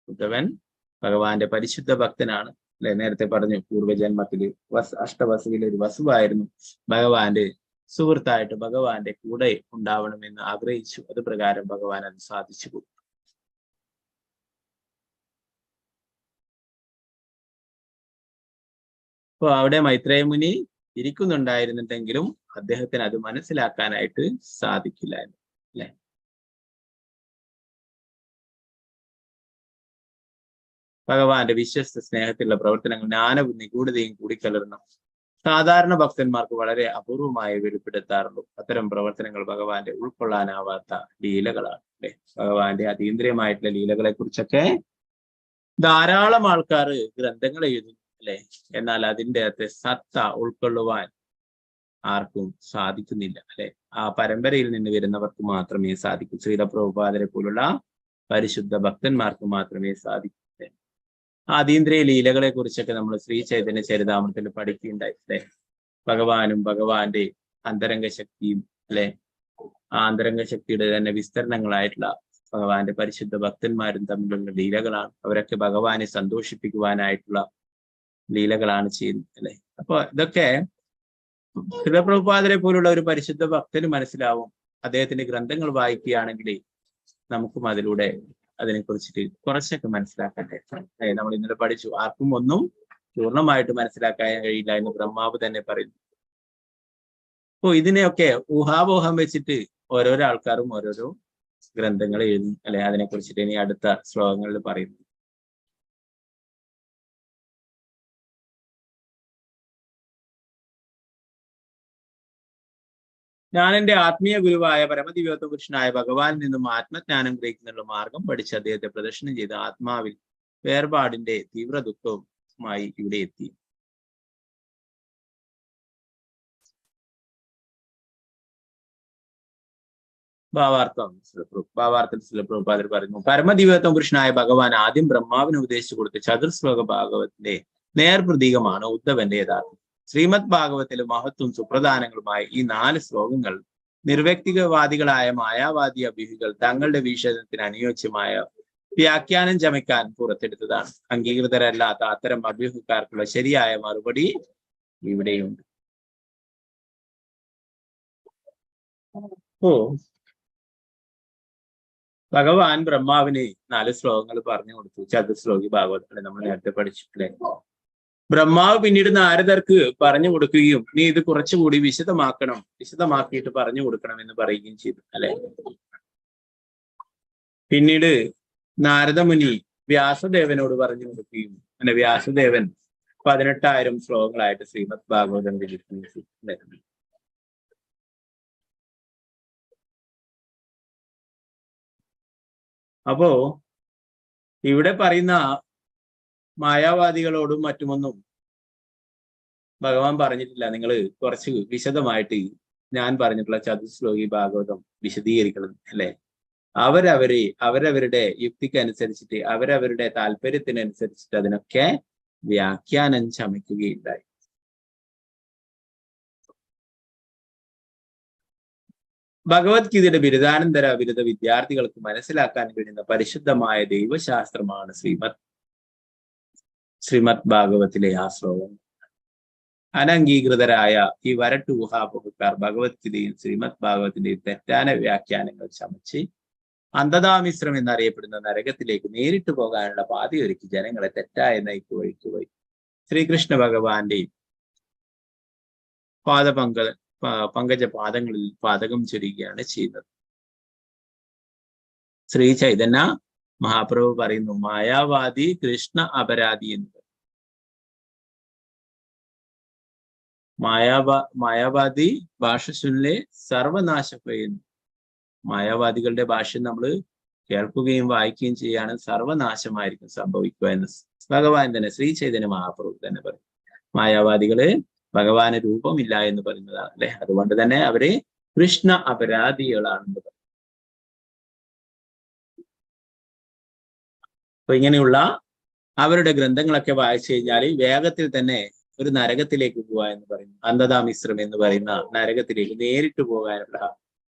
ഉദ്ധവൻ ഭഗവാന്റെ പരിശുദ്ധ ഭക്തനാണ്. നേരത്തെ പറഞ്ഞു, പൂർവ്വജന്മത്തില് അഷ്ടവസുവിലെ ഒരു വസുവായിരുന്നു. ഭഗവാന്റെ സുഹൃത്തായിട്ട് ഭഗവാന്റെ കൂടെ ഉണ്ടാവണമെന്ന് ആഗ്രഹിച്ചു. അത് പ്രകാരം ഭഗവാൻ അത് സാധിച്ചു കൊടുത്തു. അപ്പൊ അവിടെ മൈത്രേയ മുനി ഇരിക്കുന്നുണ്ടായിരുന്നിട്ടെങ്കിലും അദ്ദേഹത്തിന് അത് മനസ്സിലാക്കാനായിട്ട് സാധിക്കില്ലായിരുന്നു. ഭഗവാന്റെ വിശ്വസ്ത സ്നേഹത്തിലുള്ള പ്രവർത്തനങ്ങൾ ജ്ഞാനവും നിഗൂഢതയും കൂടിക്കലർന്ന സാധാരണ ഭക്തന്മാർക്ക് വളരെ അപൂർവമായി വെളിപ്പെടുത്താറുള്ളൂ. അത്തരം പ്രവർത്തനങ്ങൾ ഭഗവാന്റെ ഉൾക്കൊള്ളാനാവാത്ത ലീലകളാണ്. ഭഗവാന്റെ അതീന്ദ്രിയമായിട്ടുള്ള ലീലകളെ കുറിച്ചൊക്കെ ധാരാളം ആൾക്കാർ ഗ്രന്ഥങ്ങൾ എഴുതുന്നു എന്നാൽ അതിൻ്റെ അകത്തെ സത്ത ഉൾക്കൊള്ളുവാൻ ആർക്കും സാധിക്കുന്നില്ല. ആ പരമ്പരയിൽ നിന്ന് വരുന്നവർക്ക് മാത്രമേ സാധിക്കൂ. ശ്രീല പ്രഭുപാദരെ പോലുള്ള പരിശുദ്ധ ഭക്തന്മാർക്ക് മാത്രമേ സാധിക്കൂ. അതീന്ദ്രിയ ലീലകളെ കുറിച്ചൊക്കെ നമ്മൾ ശ്രീ ചൈതന്യ ചരിതാമൃതത്തിൽ പഠിക്കുകയുണ്ടായി. ഭഗവാനും ഭഗവാന്റെ അന്തരംഗ ശക്തിയും ആ അന്തരംഗ ശക്തിയുടെ തന്നെ വിസ്തരണങ്ങളായിട്ടുള്ള ഭഗവാന്റെ പരിശുദ്ധ ഭക്തന്മാരും തമ്മിലുള്ള ലീലകളാണ്. അവരൊക്കെ ഭഗവാനെ സന്തോഷിപ്പിക്കുവാനായിട്ടുള്ള ലീലകളാണ് ചെയ്യുന്നത്. അപ്പൊ ഇതൊക്കെ ശിവപ്രഭുപാദരെ പോലുള്ള ഒരു പരിശുദ്ധ ഭക്തന് മനസ്സിലാവും. അദ്ദേഹത്തിന്റെ ഗ്രന്ഥങ്ങൾ വായിക്കുകയാണെങ്കിൽ നമുക്കും അതിലൂടെ അതിനെക്കുറിച്ചിട്ട് കുറച്ചൊക്കെ മനസ്സിലാക്കട്ടെ. നമ്മൾ ഇന്നലെ പഠിച്ചു, ആർക്കും ഒന്നും പൂർണ്ണമായിട്ട് മനസ്സിലാക്കാൻ കഴിയില്ല എന്ന് ബ്രഹ്മാവ് തന്നെ പറയുന്നു. അപ്പോ ഇതിനെയൊക്കെ ഊഹാപോഹം വെച്ചിട്ട് ഓരോരോ ആൾക്കാരും ഓരോരോ ഗ്രന്ഥങ്ങൾ എഴുതി അല്ലെ അതിനെ കുറിച്ചിട്ട് ഇനി അടുത്ത ശ്ലോകങ്ങളിൽ പറയുന്നു. ഞാൻ എന്റെ ആത്മീയ ഗുരുവായ പരമദിവ്യോത്ത പുരുഷനായ ഭഗവാനിൽ നിന്നും ആത്മജ്ഞാനം ഗ്രഹിക്കുന്നതിനുള്ള മാർഗം പഠിച്ച് അദ്ദേഹത്തെ പ്രദർശനം ചെയ്ത് ആത്മാവിൽ വേർപാടിന്റെ തീവ്ര ദുഃഖവുമായി ഇവിടെ എത്തി. ഭാവാർത്ഥത്തിൽ ശ്രീല പ്രഭുപാദർ പറയുന്നു, പരമദിവ്യോത്തമ പുരുഷനായ ഭഗവാൻ ആദ്യം ബ്രഹ്മാവിന് ഉപദേശിച്ചു കൊടുത്ത ചതുർശ്ലോക ഭാഗവത്തിന്റെ നേർപ്രതീകമാണ് ഉദ്ധവന്റെ യഥാർത്ഥം. ശ്രീമദ് ഭാഗവത്തിലെ മഹത്വം സുപ്രധാനങ്ങളുമായ ഈ 4 ശ്ലോകങ്ങൾ നിർവ്യക്തികവാദികളായ മായാവാദി അഭ്യൂഹികൾ തങ്ങളുടെ വീക്ഷണത്തിന് അനുയോജ്യമായ വ്യാഖ്യാനം ചമയ്ക്കാൻ പുറത്തെടുത്തതാണ്. അംഗീകൃതരല്ലാത്ത അത്തരം അഭ്യൂഹക്കാർക്കുള്ള ശരിയായ മറുപടി ഇവിടെയുണ്ട്. ഭഗവാൻ ബ്രഹ്മാവിന് 4 ശ്ലോകങ്ങൾ പറഞ്ഞു കൊടുത്തു. ചതുശ്ലോകി ഭാഗവതത്തിൽ നമ്മൾ നേരത്തെ പഠിച്ചിട്ടില്ലേ. ബ്രഹ്മാവ് പിന്നീട് നാരദർക്ക് പറഞ്ഞു കൊടുക്കുകയും നീ ഇത് കുറച്ചുകൂടി വിശദമാക്കിയിട്ട് പറഞ്ഞു കൊടുക്കണം എന്ന് പറയുകയും ചെയ്തു അല്ലെ. പിന്നീട് നാരദമുനി വ്യാസദേവനോട് പറഞ്ഞു കൊടുക്കുകയും അല്ലെ വ്യാസദേവൻ 18,000 ശ്ലോകങ്ങളായിട്ട് ശ്രീമദ് ഭാഗവതം രചിച്ചു അല്ലെ. അപ്പോ ഇവിടെ പറയുന്ന മായാവാദികളോടും മറ്റുമൊന്നും ഭഗവാൻ പറഞ്ഞിട്ടില്ല നിങ്ങൾ കുറച്ച് വിശദമായിട്ട് ഞാൻ പറഞ്ഞിട്ടുള്ള ചതുശ്ലോകി ഭാഗവതം വിശദീകരിക്കണം അല്ലെ. അവരവരുടെ യുക്തിക്കനുസരിച്ചിട്ട് അവരവരുടെ താല്പര്യത്തിനനുസരിച്ചിട്ട് അതിനൊക്കെ വ്യാഖ്യാനം ചമയ്ക്കുകയുണ്ടായി. ഭഗവത്ഗീതയുടെ ബിരുദാനന്തര ബിരുദ വിദ്യാർത്ഥികൾക്ക് മനസ്സിലാക്കാൻ കഴിയുന്ന പരിശുദ്ധമായ ദൈവശാസ്ത്രമാണ് ശ്രീമദ് ഭാഗവത്തിലെ ആ ശ്ലോകം. അനംഗീകൃതരായ ഈ വരട്ടു ഊഹാപോഹക്കാർ ഭഗവത്ഗീതയും ശ്രീമദ് ഭാഗവത്തിന്റെയും തെറ്റാന വ്യാഖ്യാനങ്ങൾ ചമച്ച് അന്ധതാമിശ്രം എന്നറിയപ്പെടുന്ന നരകത്തിലേക്ക് നേരിട്ട് പോകാനുള്ള പാതയൊരുക്കി ജനങ്ങളെ തെറ്റായ നയിക്ക് വഴിക്കുപോയി. ശ്രീകൃഷ്ണ ഭഗവാന്റെ പങ്കജ പാദങ്ങളിൽ പാതകം ചൊരിയുകയാണ് ചെയ്യുന്നത്. ശ്രീ ചൈതന്യ മഹാപ്രഭു പറയുന്നു, മായാവാദി കൃഷ്ണ അപരാധി എന്ന്. മായാവാദി ഭാഷ സുനിലെ സർവനാശപ്പെടുന്നു. മായാവാദികളുടെ ഭാഷ നമ്മൾ കേൾക്കുകയും വായിക്കുകയും ചെയ്യാണ് സർവനാശമായിരിക്കും സംഭവിക്കുക എന്ന് ഭഗവാൻ തന്നെ ശ്രീ ചൈതന്യ മഹാപ്രഭു തന്നെ പറയും. മായാവാദികള് ഭഗവാന് രൂപമില്ല എന്ന് പറയുന്നതാണ് അല്ലെ. അതുകൊണ്ട് തന്നെ അവര് കൃഷ്ണ അപരാധികളാണെന്ന് പറയും. അപ്പൊ ഇങ്ങനെയുള്ള അവരുടെ ഗ്രന്ഥങ്ങളൊക്കെ വായിച്ചു കഴിഞ്ഞാൽ വേഗത്തിൽ തന്നെ ഒരു നരകത്തിലേക്ക് പോവുക എന്ന് പറയുന്നു. അന്ധതാമിശ്രം എന്ന് പറയുന്ന നരകത്തിലേക്ക് നേരിട്ട് പോകാനുള്ള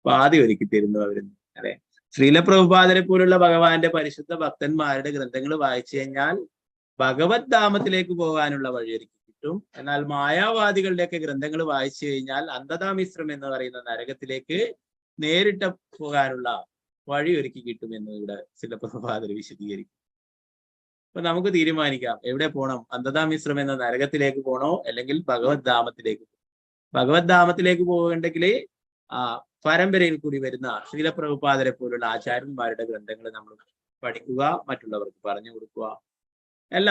പാതി ഒരുക്കി തരുന്നു അവരുന്ന് അല്ലെ. ശ്രീലപ്രഭുപാദരെ പോലുള്ള ഭഗവാന്റെ പരിശുദ്ധ ഭക്തന്മാരുടെ ഗ്രന്ഥങ്ങൾ വായിച്ചു കഴിഞ്ഞാൽ ഭഗവത് ധാമത്തിലേക്ക് പോകാനുള്ള വഴിയൊരുക്കി കിട്ടും. എന്നാൽ മായാവാദികളുടെയൊക്കെ ഗ്രന്ഥങ്ങൾ വായിച്ചു കഴിഞ്ഞാൽ അന്ധതാമിശ്രം എന്ന് പറയുന്ന നരകത്തിലേക്ക് നേരിട്ട് പോകാനുള്ള വഴിയൊരുക്കി കിട്ടും എന്ന് ഇവിടെ ശ്രീലപ്രഭുപാദർ വിശദീകരിക്കും. അപ്പൊ നമുക്ക് തീരുമാനിക്കാം എവിടെ പോകണം, അന്ധതാമിശ്രം എന്ന നരകത്തിലേക്ക് പോകണോ അല്ലെങ്കിൽ ഭഗവത് ധാമത്തിലേക്ക്. ഭഗവത് ധാമത്തിലേക്ക് പോകണ്ടെങ്കിൽ പരമ്പരയിൽ കൂടി വരുന്ന ശ്രീലപ്രഭുപാദരെ പോലുള്ള ആചാര്യന്മാരുടെ ഗ്രന്ഥങ്ങൾ നമ്മൾ പഠിക്കുക, മറ്റുള്ളവർക്ക് പറഞ്ഞു കൊടുക്കുക. അല്ല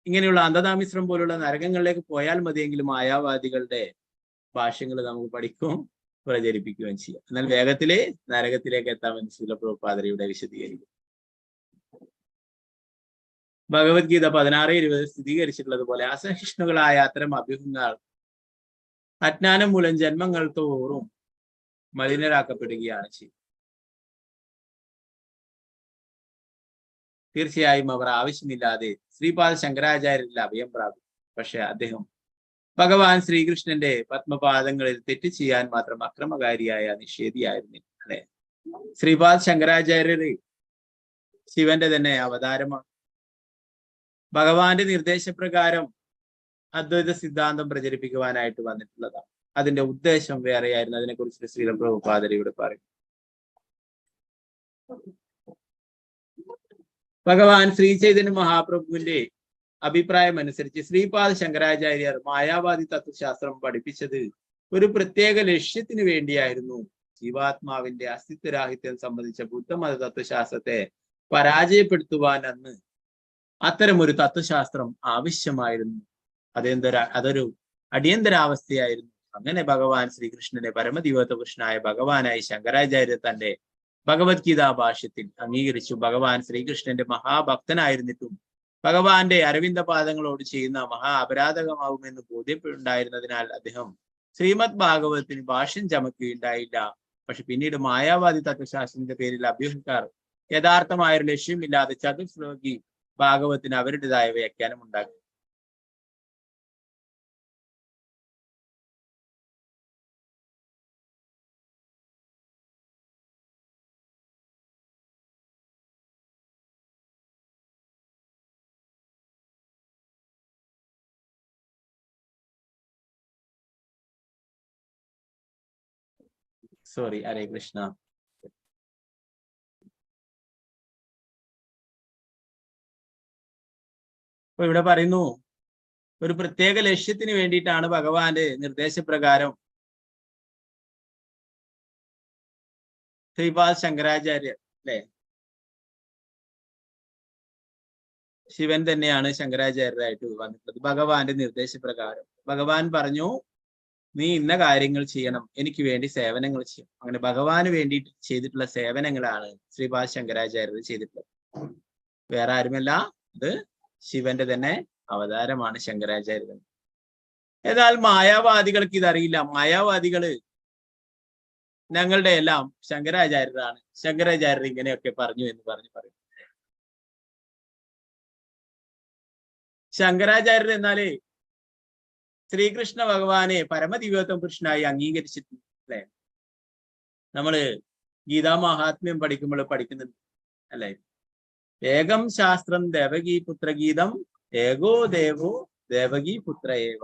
ഇങ്ങനെയുള്ള അന്ധതാമിശ്രം പോലുള്ള നരകങ്ങളിലേക്ക് പോയാൽ മതിയെങ്കിലും മായാവാദികളുടെ ഭാഷ്യങ്ങൾ നമുക്ക് പഠിക്കുകയും പ്രചരിപ്പിക്കുകയും ചെയ്യാം. എന്നാൽ വേഗത്തില് നരകത്തിലേക്ക് എത്താമെന്ന് ശ്രീലപ്രഭുപാദരയുടെ വിശദീകരിക്കും. ഭഗവത്ഗീത 16:20 സ്ഥിരീകരിച്ചിട്ടുള്ളത് പോലെ അസഹിഷ്ണുക്കളായ അത്തരം അഭ്യൂഹങ്ങൾ അജ്ഞാനം മൂലം ജന്മങ്ങൾ തോറും മലിനരാക്കപ്പെടുകയാണ് ചെയ്യുന്നത്. തീർച്ചയായും അവർ ആവശ്യമില്ലാതെ ശ്രീപാദ ശങ്കരാചാര്യരിൽ അഭയം പ്രാപിച്ചു. പക്ഷെ അദ്ദേഹം ഭഗവാൻ ശ്രീകൃഷ്ണന്റെ പത്മപാദങ്ങളിൽ തെറ്റ് ചെയ്യാൻ മാത്രം അക്രമകാരിയായ നിഷേധിയായിരുന്നില്ല അല്ലെ. ശ്രീപാദ ശങ്കരാചാര്യര് ശിവന്റെ തന്നെ അവതാരമാണ്. ഭഗവാന്റെ നിർദ്ദേശപ്രകാരം അദ്വൈത സിദ്ധാന്തം പ്രചരിപ്പിക്കുവാനായിട്ട് വന്നിട്ടുള്ളതാണ്. അതിന്റെ ഉദ്ദേശം വേറെയായിരുന്നു. അതിനെക്കുറിച്ച് ശ്രീലപ്രഭുപാദർ ഇവിടെ പറയും. ഭഗവാൻ ശ്രീ ചൈതന്യ മഹാപ്രഭുവിന്റെ അഭിപ്രായം അനുസരിച്ച് ശ്രീപാദ ശങ്കരാചാര്യർ മായാവാദി തത്വശാസ്ത്രം പഠിപ്പിച്ചത് ഒരു പ്രത്യേക ലക്ഷ്യത്തിന് വേണ്ടിയായിരുന്നു ജീവാത്മാവിന്റെ അസ്തിത്വരാഹിത്യം സംബന്ധിച്ച ബുദ്ധമത തത്വശാസ്ത്രത്തെ പരാജയപ്പെടുത്തുവാൻ അന്ന് അത്തരമൊരു തത്വശാസ്ത്രം ആവശ്യമായിരുന്നു. അതൊരു അടിയന്തരാവസ്ഥയായിരുന്നു. അങ്ങനെ ഭഗവാൻ ശ്രീകൃഷ്ണനെ പരമദിവ്യപുരുഷനായ ഭഗവാനായി ശങ്കരാചാര്യ തന്റെ ഭഗവത്ഗീതാ ഭാഷ്യത്തിൽ അംഗീകരിച്ചു. ഭഗവാൻ ശ്രീകൃഷ്ണന്റെ മഹാഭക്തനായിരുന്നിട്ടും ഭഗവാന്റെ അരവിന്ദ പാദങ്ങളോട് ചെയ്യുന്ന മഹാ അപരാധകമാവുമെന്ന് ബോധ്യപ്പെട്ടുണ്ടായിരുന്നതിനാൽ അദ്ദേഹം ശ്രീമദ് ഭാഗവതത്തിന് ഭാഷ്യം ചമക്കുകയുണ്ടായില്ല. പക്ഷെ പിന്നീട് മായാവാദി തത്വശാസ്ത്രത്തിന്റെ പേരിൽ അഭ്യൂഹക്കാർ യഥാർത്ഥമായൊരു ലക്ഷ്യമില്ലാതെ ചതുശ്ലോകി ഭാഗവത്തിന് അവരുടേതായ വ്യാഖ്യാനം ഉണ്ടാക്കി. സോറി, ഹരേ കൃഷ്ണ. അപ്പൊ ഇവിടെ പറയുന്നു, ഒരു പ്രത്യേക ലക്ഷ്യത്തിന് വേണ്ടിയിട്ടാണ് ഭഗവാന്റെ നിർദ്ദേശപ്രകാരം ശ്രീപാദ ശങ്കരാചാര്യർ അല്ലെ, ശിവൻ തന്നെയാണ് ശങ്കരാചാര്യരായിട്ട് വന്നിട്ടുള്ളത്. ഭഗവാന്റെ നിർദ്ദേശപ്രകാരം ഭഗവാൻ പറഞ്ഞു, നീ ഇന്ന കാര്യങ്ങൾ ചെയ്യണം, എനിക്ക് വേണ്ടി സേവനങ്ങൾ ചെയ്യണം. അങ്ങനെ ഭഗവാന് വേണ്ടി ചെയ്തിട്ടുള്ള സേവനങ്ങളാണ് ശ്രീപാദ ശങ്കരാചാര്യർ ചെയ്തിട്ടുള്ളത്. വേറെ ആരുമല്ല, ഇത് ശിവന്റെ തന്നെ അവതാരമാണ് ശങ്കരാചാര്യൻ. എന്നാൽ മായാവാദികൾക്ക് ഇതറിയില്ല. മായാവാദികള് ഞങ്ങളുടെ എല്ലാം ശങ്കരാചാര്യരാണ്, ശങ്കരാചാര്യർ ഇങ്ങനെയൊക്കെ പറഞ്ഞു എന്ന് പറയും. ശങ്കരാചാര്യർ എന്നാലേ ശ്രീകൃഷ്ണ ഭഗവാനെ പരമദിവ്യത്വം പുരുഷനായി അംഗീകരിച്ചിട്ടുണ്ട് അല്ലെ. നമ്മള് ഗീതാ മഹാത്മ്യം പഠിക്കുന്നുണ്ട് അല്ലെ. ഏകം ശാസ്ത്രം ദേവകീ പുത്രഗീതം ഏകോ ദേവോ ദേവകീ പുത്ര ഏവ.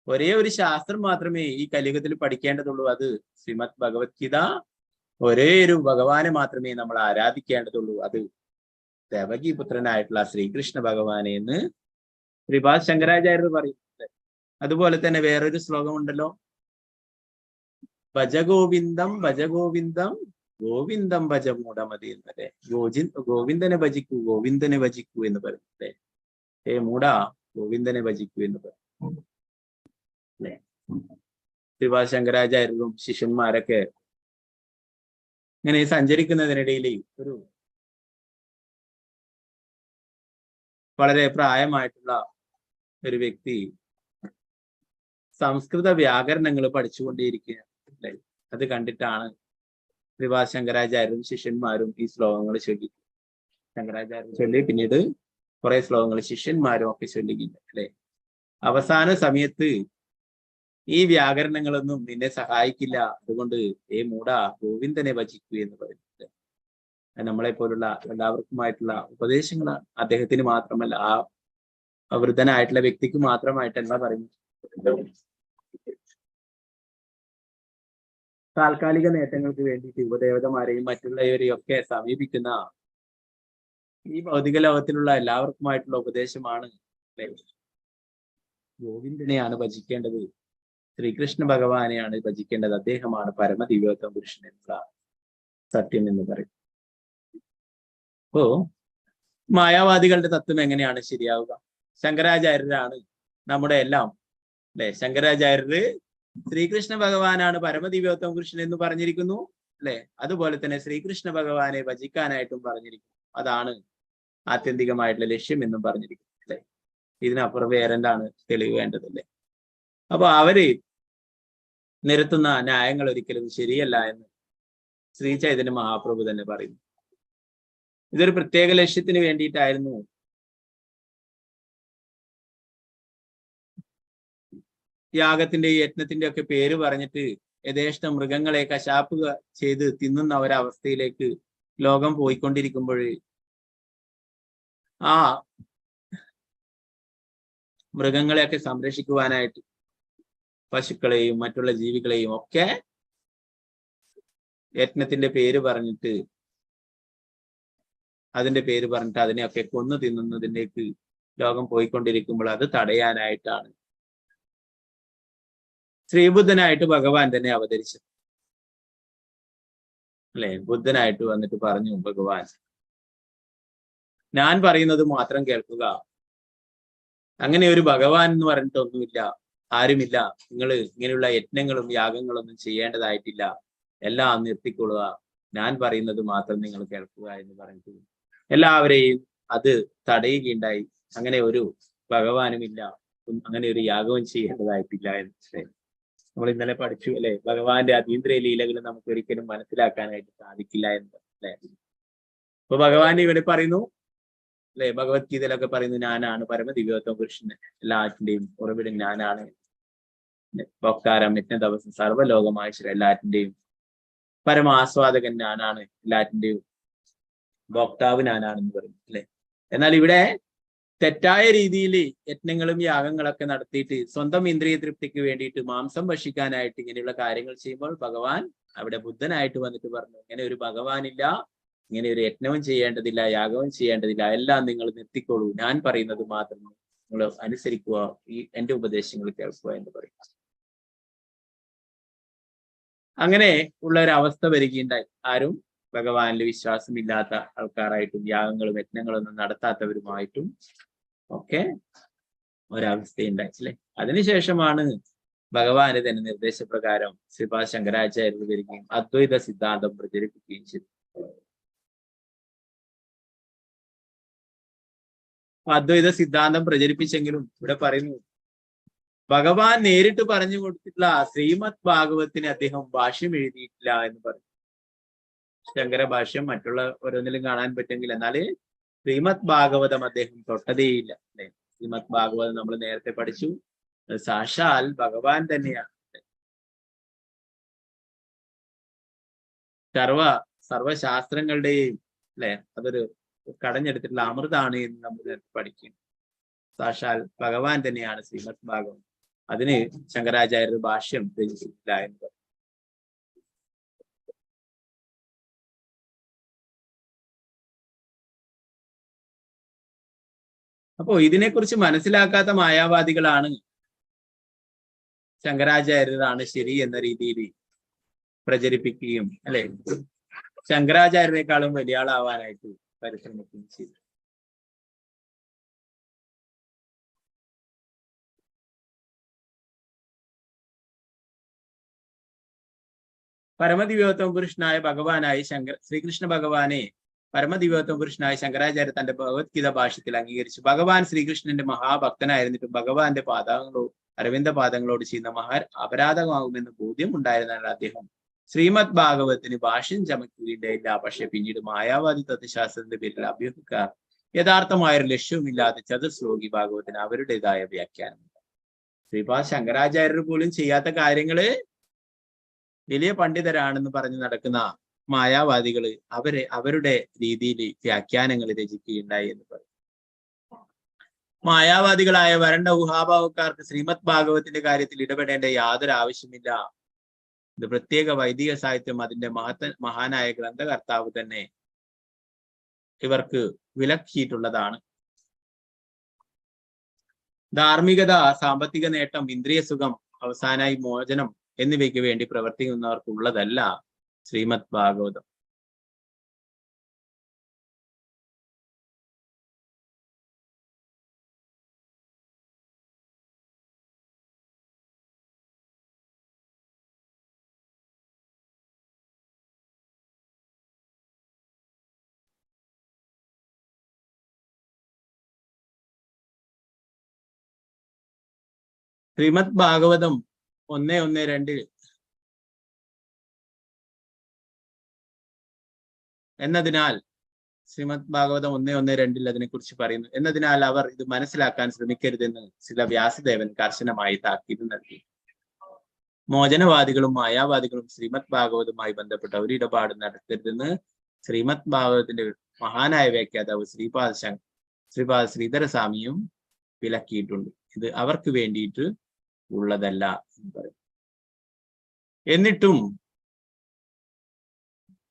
ഒരേ ഒരു ശാസ്ത്രം മാത്രമേ ഈ കലിയുഗത്തിൽ പഠിക്കേണ്ടതുള്ളൂ, അത് ശ്രീമദ് ഭഗവത്ഗീത. ഒരേ ഒരു ഭഗവാനെ മാത്രമേ നമ്മൾ ആരാധിക്കേണ്ടതുള്ളൂ, അത് ദേവകീ പുത്രനായിട്ടുള്ള ശ്രീകൃഷ്ണ ഭഗവാനെ എന്ന് ശ്രീപാദ ശങ്കരാചാര്യർ പറയും. അതുപോലെ തന്നെ വേറൊരു ശ്ലോകമുണ്ടല്ലോ, ഭജഗോവിന്ദം ഭജഗോവിന്ദം ഗോവിന്ദം ഭജ മൂഢമതി എന്നല്ലേ. ഗോവിന്ദനെ ഭജിക്കൂ, ഗോവിന്ദനെ ഭജിക്കൂ എന്ന് പറയുന്നത്. മൂഢ, ഗോവിന്ദനെ ഭജിക്കൂ എന്ന് പറയും അല്ലെ. ശ്രീപാദ ശങ്കരാചാര്യരും ശിഷ്യന്മാരൊക്കെ ഇങ്ങനെ സഞ്ചരിക്കുന്നതിനിടയിൽ ഒരു വളരെ പ്രായമായിട്ടുള്ള ഒരു വ്യക്തി സംസ്കൃത വ്യാകരണങ്ങൾ പഠിച്ചുകൊണ്ടേയിരിക്കുകയാണ്. അത് കണ്ടിട്ടാണ് ശ്രീപാദ ശങ്കരാചാര്യരും ശിഷ്യന്മാരും ഈ ശ്ലോകങ്ങൾ ചൊല്ലി. ശങ്കരാചാര്യൻ ചൊല്ലി, പിന്നീട് കുറെ ശ്ലോകങ്ങൾ ശിഷ്യന്മാരും ഒക്കെ ചൊല്ലുകയില്ല അല്ലെ. അവസാന സമയത്ത് ഈ വ്യാകരണങ്ങളൊന്നും നിന്നെ സഹായിക്കില്ല, അതുകൊണ്ട് മൂഢ ഗോവിന്ദനെ ഭജിക്കൂ എന്ന് പറയുന്നത് നമ്മളെ പോലുള്ള എല്ലാവർക്കുമായിട്ടുള്ള ഉപദേശങ്ങളാണ്. അദ്ദേഹത്തിന് മാത്രമല്ല, ആ വൃദ്ധനായിട്ടുള്ള വ്യക്തിക്ക് മാത്രമായിട്ടല്ല പറയുന്നത്. താൽക്കാലിക നേട്ടങ്ങൾക്ക് വേണ്ടിയിട്ട് ഉപദേവതമാരെയും മറ്റുള്ളവരെയും ഒക്കെ സമീപിക്കുന്ന ഈ ഭൗതിക ലോകത്തിലുള്ള എല്ലാവർക്കുമായിട്ടുള്ള ഉപദേശമാണ് ഗോവിന്ദനെയാണ് ഭജിക്കേണ്ടത്, ശ്രീകൃഷ്ണ ഭഗവാനെയാണ് ഭജിക്കേണ്ടത്, അദ്ദേഹമാണ് പരമദിവ്യത്വം പുരുഷൻ എന്നുള്ള സത്യം എന്ന് പറയും. അപ്പോ മായാവാദികളുടെ തത്വം എങ്ങനെയാണ് ശരിയാവുക? ശങ്കരാചാര്യരാണ് നമ്മുടെ എല്ലാം അല്ലെ. ശങ്കരാചാര്യര് ശ്രീകൃഷ്ണ ഭഗവാനാണ് പരമദിവ്യോത്തമ പുരുഷൻ എന്ന് പറഞ്ഞിരിക്കുന്നു അല്ലെ. അതുപോലെ തന്നെ ശ്രീകൃഷ്ണ ഭഗവാനെ ഭജിക്കാനായിട്ടും പറഞ്ഞിരിക്കുന്നു. അതാണ് ആത്യന്തികമായിട്ടുള്ള ലക്ഷ്യം എന്നും പറഞ്ഞിരിക്കുന്നു അല്ലെ. ഇതിനപ്പുറം വേറെന്താണ് തെളിവ് വേണ്ടതല്ലേ? അപ്പൊ അവര് നിരത്തുന്ന ന്യായങ്ങൾ ഒരിക്കലും ശരിയല്ല എന്ന് ശ്രീ ചൈതന്യ മഹാപ്രഭു തന്നെ പറയുന്നു. ഇതൊരു പ്രത്യേക ലക്ഷ്യത്തിന് വേണ്ടിയിട്ടായിരുന്നു യാഗത്തിന്റെ യജ്ഞത്തിന്റെ ഒക്കെ പേര് പറഞ്ഞിട്ട് യഥേഷ്ട മൃഗങ്ങളെ കശാപ്പ് ചെയ്ത് തിന്നുന്ന ഒരവസ്ഥയിലേക്ക് ലോകം പോയിക്കൊണ്ടിരിക്കുമ്പോൾ ആ മൃഗങ്ങളെയൊക്കെ സംരക്ഷിക്കുവാനായിട്ട് പശുക്കളെയും മറ്റുള്ള ജീവികളെയും ഒക്കെ യജ്ഞത്തിന്റെ പേര് പറഞ്ഞിട്ട് അതിനെയൊക്കെ കൊന്നു തിന്നുന്നതിലേക്ക് ലോകം പോയിക്കൊണ്ടിരിക്കുമ്പോൾ അത് തടയാനായിട്ടാണ് ശ്രീബുദ്ധനായിട്ട് ഭഗവാൻ തന്നെ അവതരിച്ചത്. അല്ലെ? ബുദ്ധനായിട്ട് വന്നിട്ട് പറഞ്ഞു ഭഗവാൻ, ഞാൻ പറയുന്നത് മാത്രം കേൾക്കുക, അങ്ങനെ ഒരു ഭഗവാൻ എന്ന് പറഞ്ഞിട്ടൊന്നുമില്ല, ആരുമില്ല. നിങ്ങൾ ഇങ്ങനെയുള്ള യജ്ഞങ്ങളും യാഗങ്ങളൊന്നും ചെയ്യേണ്ടതായിട്ടില്ല, എല്ലാം നിർത്തിക്കൊള്ളുക, ഞാൻ പറയുന്നത് മാത്രം നിങ്ങൾ കേൾക്കുക എന്ന് പറഞ്ഞിട്ട് എല്ലാവരെയും അത് തടയുകയുണ്ടായി. അങ്ങനെ ഒരു ഭഗവാനുമില്ല, അങ്ങനെ ഒരു യാഗവും ചെയ്യേണ്ടതായിട്ടില്ല എന്ന് നമ്മൾ ഇന്നലെ പഠിച്ചു അല്ലെ? ഭഗവാന്റെ അതീന്ദ്രിയ ലീലകൾ നമുക്ക് ഒരിക്കലും മനസ്സിലാക്കാനായിട്ട് സാധിക്കില്ല എന്ന് അല്ലെ? അപ്പൊ ഭഗവാൻ ഇവിടെ പറയുന്നു അല്ലെ, ഭഗവത്ഗീതയിലൊക്കെ പറയുന്നു, ഞാനാണ് പരമദിവ്യോത്തമ പുരുഷൻ, എല്ലാറ്റിന്റെയും ഉറവിടം ഞാനാണ്, ഭോക്താരം യജ്ഞതപസ്സും സർവ്വലോകമാശ്വരം, എല്ലാറ്റിന്റെയും പരമാസ്വാദകൻ ഞാനാണ്, എല്ലാറ്റിന്റെയും ഭോക്താവ് ഞാനാണെന്ന് പറയും അല്ലെ? എന്നാൽ ഇവിടെ തെറ്റായ രീതിയിൽ യജ്ഞങ്ങളും യാഗങ്ങളൊക്കെ നടത്തിയിട്ട് സ്വന്തം ഇന്ദ്രിയ തൃപ്തിക്ക് വേണ്ടിയിട്ട് മാംസം ഭക്ഷിക്കാനായിട്ട് ഇങ്ങനെയുള്ള കാര്യങ്ങൾ ചെയ്യുമ്പോൾ ഭഗവാൻ അവിടെ ബുദ്ധനായിട്ട് വന്നിട്ട് പറഞ്ഞു, ഇങ്ങനെ ഒരു ഭഗവാനില്ല, ഇങ്ങനെ ഒരു യജ്ഞവും ചെയ്യേണ്ടതില്ല, യാഗവും ചെയ്യേണ്ടതില്ല, എല്ലാം നിങ്ങൾ നിർത്തിക്കോളൂ, ഞാൻ പറയുന്നത് മാത്രം നിങ്ങൾ അനുസരിക്കുക, ഈ എന്റെ ഉപദേശങ്ങൾ കേൾക്കുക എന്ന് പറയും. അങ്ങനെ ഉള്ള ഒരു അവസ്ഥ വരികയുണ്ടായി. ആരും ഭഗവാനിൽ വിശ്വാസമില്ലാത്ത ആൾക്കാരായിട്ടും യാഗങ്ങളും യജ്ഞങ്ങളും ഒന്നും നടത്താത്തവരുമായിട്ടും ഒക്കെ ഒരവസ്ഥയുണ്ടായി അല്ലെ? അതിനുശേഷമാണ് ഭഗവാന് തന്നെ നിർദ്ദേശപ്രകാരം ശ്രീപാദ ശങ്കരാചാര്യർ വരികയും അദ്വൈത സിദ്ധാന്തം പ്രചരിപ്പിക്കുകയും ചെയ്തു. അദ്വൈത സിദ്ധാന്തം പ്രചരിപ്പിച്ചെങ്കിലും ഇവിടെ പറയുന്നു, ഭഗവാൻ നേരിട്ട് പറഞ്ഞു കൊടുത്തിട്ടുള്ള ശ്രീമദ് ഭാഗവത്തിന് അദ്ദേഹം ഭാഷ്യം എഴുതിയിട്ടില്ല എന്ന് പറഞ്ഞു. ശങ്കര ഭാഷ്യം മറ്റുള്ള ഓരോന്നിലും കാണാൻ പറ്റുമെങ്കിൽ, എന്നാല് ശ്രീമദ് ഭാഗവതം അദ്ദേഹം തൊട്ടതേയില്ല അല്ലെ? ശ്രീമദ് ഭാഗവതം നമ്മൾ നേരത്തെ പഠിച്ചു, സാക്ഷാൽ ഭഗവാൻ തന്നെയാണ്. സർവശാസ്ത്രങ്ങളുടെയും അല്ലെ അതൊരു കടഞ്ഞെടുത്തിട്ടുള്ള അമൃതാണ് എന്ന് നമ്മൾ നേരത്തെ പഠിക്കും. സാക്ഷാൽ ഭഗവാൻ തന്നെയാണ് ശ്രീമദ് ഭാഗവതം. അതിന് ശങ്കരാചാര്യർ ഭാഷ്യം രചിച്ചിട്ടില്ല എന്ന് പറയും. അപ്പോ ഇതിനെക്കുറിച്ച് മനസ്സിലാക്കാത്ത മായാവാദികളാണ് ശങ്കരാചാര്യരാണ് ശരി എന്ന രീതിയിൽ പ്രചരിപ്പിക്കുകയും അല്ലെ ശങ്കരാചാര്യരെക്കാളും വലിയ ആളാവാനായിട്ട് പരിശ്രമിക്കുകയും ചെയ്തു. പരമദിവ്യോത്തമ പുരുഷനായ ഭഗവാനായി ശ്രീകൃഷ്ണ ഭഗവാനെ പരമദിവ്യോത്തമ പുരുഷനായ ശങ്കരാചാര്യ തന്റെ ഭഗവത്ഗീത ഭാഷ്യത്തിൽ അംഗീകരിച്ചു. ഭഗവാൻ ശ്രീകൃഷ്ണന്റെ മഹാഭക്തനായിരുന്നിട്ടും ഭഗവാന്റെ അരവിന്ദ പാദങ്ങളോട് ചെയ്യുന്ന അപരാധമാകുമെന്ന് ബോധ്യം ഉണ്ടായിരുന്നാൽ അദ്ദേഹം ശ്രീമദ് ഭാഗവത്തിന് ഭാഷ്യം ചമക്കുകയില്ല. പക്ഷെ പിന്നീട് മായാവാദി തത്വശാസ്ത്രത്തിന്റെ പേരിൽ അഭ്യൂഹക്കാർ യഥാർത്ഥമായൊരു ലക്ഷ്യവുമില്ലാതെ ചതുശ്ലോകി ഭാഗവത്തിന് അവരുടേതായ വ്യാഖ്യാനമുണ്ട്. ശ്രീപാദ ശങ്കരാചാര്യർ പോലും ചെയ്യാത്ത കാര്യങ്ങള് വലിയ പണ്ഡിതരാണെന്ന് പറഞ്ഞു നടക്കുന്ന മായാവാദികള് അവരുടെ രീതിയിൽ വ്യാഖ്യാനങ്ങൾ രചിക്കുകയുണ്ടായി എന്ന് പറയും. മായാവാദികളായ വരണ്ട ഊഹാഭാവക്കാർക്ക് ശ്രീമദ് ഭാഗവത്തിന്റെ കാര്യത്തിൽ ഇടപെടേണ്ട യാതൊരു ആവശ്യമില്ല. ഇത് പ്രത്യേക വൈദിക സാഹിത്യം, അതിന്റെ മഹാനായ ഗ്രന്ഥകർത്താവ് തന്നെ ഇവർക്ക് വിലക്കിയിട്ടുള്ളതാണ്. ധാർമ്മികത, സാമ്പത്തിക നേട്ടം, ഇന്ദ്രിയ സുഖം, അവസാനായി മോചനം എന്നിവയ്ക്ക് വേണ്ടി പ്രവർത്തിക്കുന്നവർക്കുള്ളതല്ല ശ്രീമദ് ഭാഗവതം. ശ്രീമദ് ഭാഗവതം 1:1-2 എന്നതിനാൽ ശ്രീമദ് ഭാഗവതം 1:1-2 അതിനെക്കുറിച്ച് പറയുന്നു. എന്നതിനാൽ അവർ ഇത് മനസ്സിലാക്കാൻ ശ്രമിക്കരുതെന്ന് ചില വ്യാസദേവൻ കർശനമായി താക്കീത് നൽകി. മോചനവാദികളും മായാവാദികളും ശ്രീമദ് ഭാഗവതവുമായി ബന്ധപ്പെട്ട ഒരു ഇടപാട് നടത്തരുതെന്ന് ശ്രീമദ് ഭാഗവതത്തിന്റെ മഹാനായ വ്യാഖ്യാതാവ് ശ്രീപാദ ശ്രീധരസ്വാമിയും വിലക്കിയിട്ടുണ്ട്. ഇത് അവർക്ക് വേണ്ടിയിട്ട് ഉള്ളതല്ല എന്ന് പറയും. എന്നിട്ടും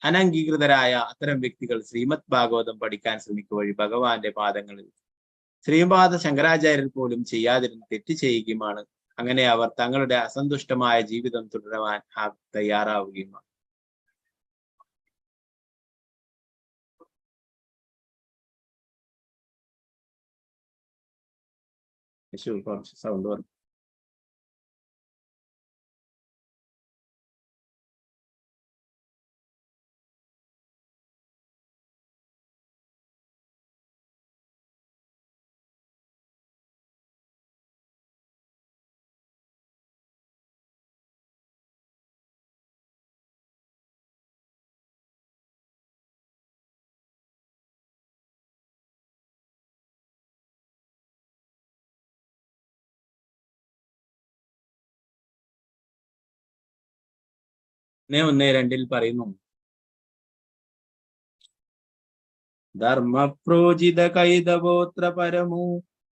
അനംഗീകൃതരായ അത്തരം വ്യക്തികൾ ശ്രീമദ് ഭാഗവതം പഠിക്കാൻ ശ്രമിക്കുക വഴി ഭഗവാന്റെ പാദങ്ങളിൽ ശ്രീപാദ ശങ്കരാചാര്യർ പോലും ചെയ്യാതിരുന്ന് തെറ്റ് ചെയ്യുകയുമാണ്. അങ്ങനെ അവർ തങ്ങളുടെ അസന്തുഷ്ടമായ ജീവിതം തുടരുവാൻ തയ്യാറാവുകയുമാണ്. കുറച്ച് സൗണ്ട് പറഞ്ഞു. ഒന്നേ രണ്ടിൽ പറയുന്നു, ധർമ്മപ്രോജിത കൈതവോത്ര പരമോ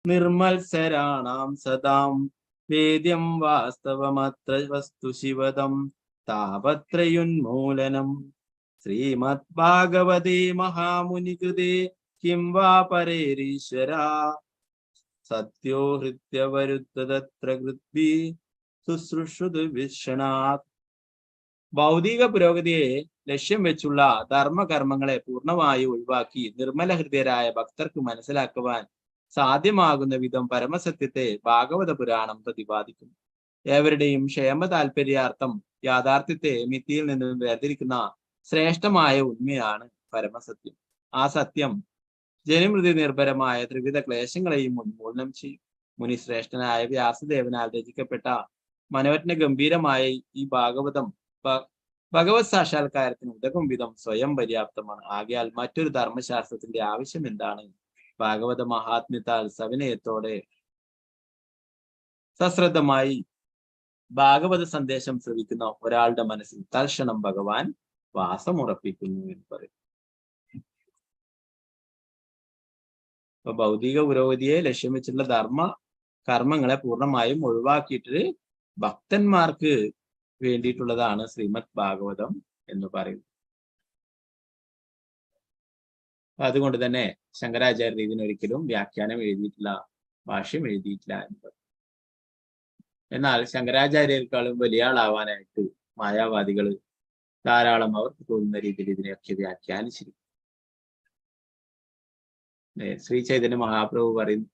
നിർമത്സരാണാം സദാം വേദ്യം വാസ്തവമത്ര വസ്തു ശിവദം താപത്രയുന്മൂലനം. ശ്രീമദ് ഭാഗവതേ മഹാമുനികൃതേ കിം വാ പരേരീശ്വരാ സത്യോ ഹൃത്യവരുദ്ധതത്ര കൃത്വി ശുശ്രൂഷുതു വിഷണാത്. ഭൗതിക പുരോഗതിയെ ലക്ഷ്യം വെച്ചുള്ള ധർമ്മകർമ്മങ്ങളെ പൂർണ്ണമായി ഒഴിവാക്കി നിർമ്മല ഹൃദയരായ ഭക്തർക്ക് മനസ്സിലാക്കുവാൻ സാധ്യമാകുന്ന വിധം പരമസത്യത്തെ ഭാഗവത പുരാണം പ്രതിപാദിക്കുന്നു. ഏവരുടെയും ക്ഷേമ താല്പര്യാർത്ഥം യാഥാർത്ഥ്യത്തെ മിഥ്യയിൽ നിന്നും വേർതിരിക്കുന്ന ശ്രേഷ്ഠമായ ഉണ്മയാണ് പരമസത്യം. ആ സത്യം ജനമൃതി നിർഭരമായ ത്രിവിധ ക്ലേശങ്ങളെയും ഉന്മൂലനം ചെയ്യും. മുനിശ്രേഷ്ഠനായ വ്യാസദേവനാൽ രചിക്കപ്പെട്ട മനോജ്ഞ ഗംഭീരമായ ഈ ഭാഗവതം ഭഗവത് സാക്ഷാത്കാരത്തിന് ഉതകും വിധം സ്വയം പര്യാപ്തമാണ്. ആകയാൽ മറ്റൊരു ധർമ്മശാസ്ത്രത്തിന്റെ ആവശ്യം എന്താണ്? ഭാഗവത മഹാത്മ്യത്താൽ സവിനയത്തോടെ സശ്രദ്ധമായി ഭാഗവത സന്ദേശം ശ്രവിക്കുന്ന ഒരാളുടെ മനസ്സിൽ തൽക്ഷണം ഭഗവാൻ വാസമുറപ്പിക്കുന്നു എന്ന് പറയും. അപ്പൊ ഭൗതിക പുരോഗതിയെ ലക്ഷ്യം വെച്ചുള്ള ധർമ്മ കർമ്മങ്ങളെ പൂർണ്ണമായും ഒഴിവാക്കിയിട്ട് ഭക്തന്മാർക്ക് വേണ്ടിയിട്ടുള്ളതാണ് ശ്രീമദ് ഭാഗവതം എന്ന് പറയുന്നത്. അതുകൊണ്ട് തന്നെ ശങ്കരാചാര്യർ ഇതിനൊരിക്കലും വ്യാഖ്യാനം എഴുതിയിട്ടില്ല, ഭാഷ്യം എഴുതിയിട്ടില്ല എന്ന് പറയും. എന്നാൽ ശങ്കരാചാര്യരെക്കാളും വലിയ ആളാവാനായിട്ട് മായാവാദികൾ ധാരാളം അവർക്ക് തോന്നുന്ന രീതിയിൽ ഇതിനെയൊക്കെ വ്യാഖ്യാനിച്ചിരിക്കും. ശ്രീ ചൈതന്യ മഹാപ്രഭു പറയുന്നു,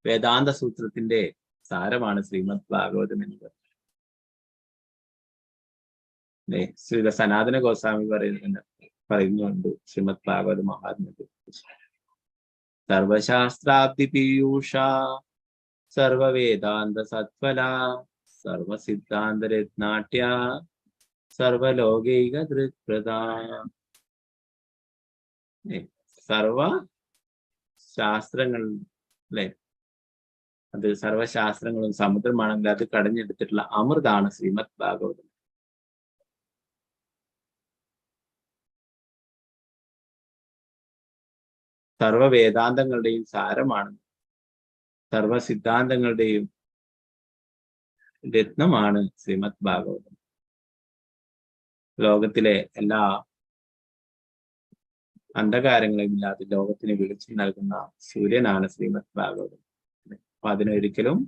വേദാന്ത സൂത്രത്തിന്റെ സാരമാണ് ശ്രീമദ് ഭാഗവതം എന്ന് പറയുന്നത്. ശ്രീ സനാതന ഗോസ്വാമി പറയുന്നുണ്ട് ശ്രീമദ് ഭാഗവത മഹാത്മ്യത്തെ കുറിച്ച്. സർവശാസ്ത്രാബ്ദി പീയൂഷ സർവവേദാന്ത സത്ഫല സർവസിദ്ധാന്ത രത്നാട്യ സർവലോകൈക ദൃക്പ്രദ. സർവ ശാസ്ത്രങ്ങൾ അല്ലെ, അത് സർവശാസ്ത്രങ്ങളും സമുദ്രമാണെങ്കിൽ അത് കടഞ്ഞെടുത്തിട്ടുള്ള അമൃതാണ് ശ്രീമദ് ഭാഗവതം. സർവ വേദാന്തങ്ങളുടെയും സാരമാണ്, സർവ സിദ്ധാന്തങ്ങളുടെയും രത്നമാണ് ശ്രീമദ് ഭാഗവതം. ലോകത്തിലെ എല്ലാ അന്ധകാരങ്ങളും ഇല്ലാതെ ലോകത്തിന് വെളിച്ചം നൽകുന്ന സൂര്യനാണ് ശ്രീമദ് ഭാഗവതം. അപ്പൊ അതിനൊരിക്കലും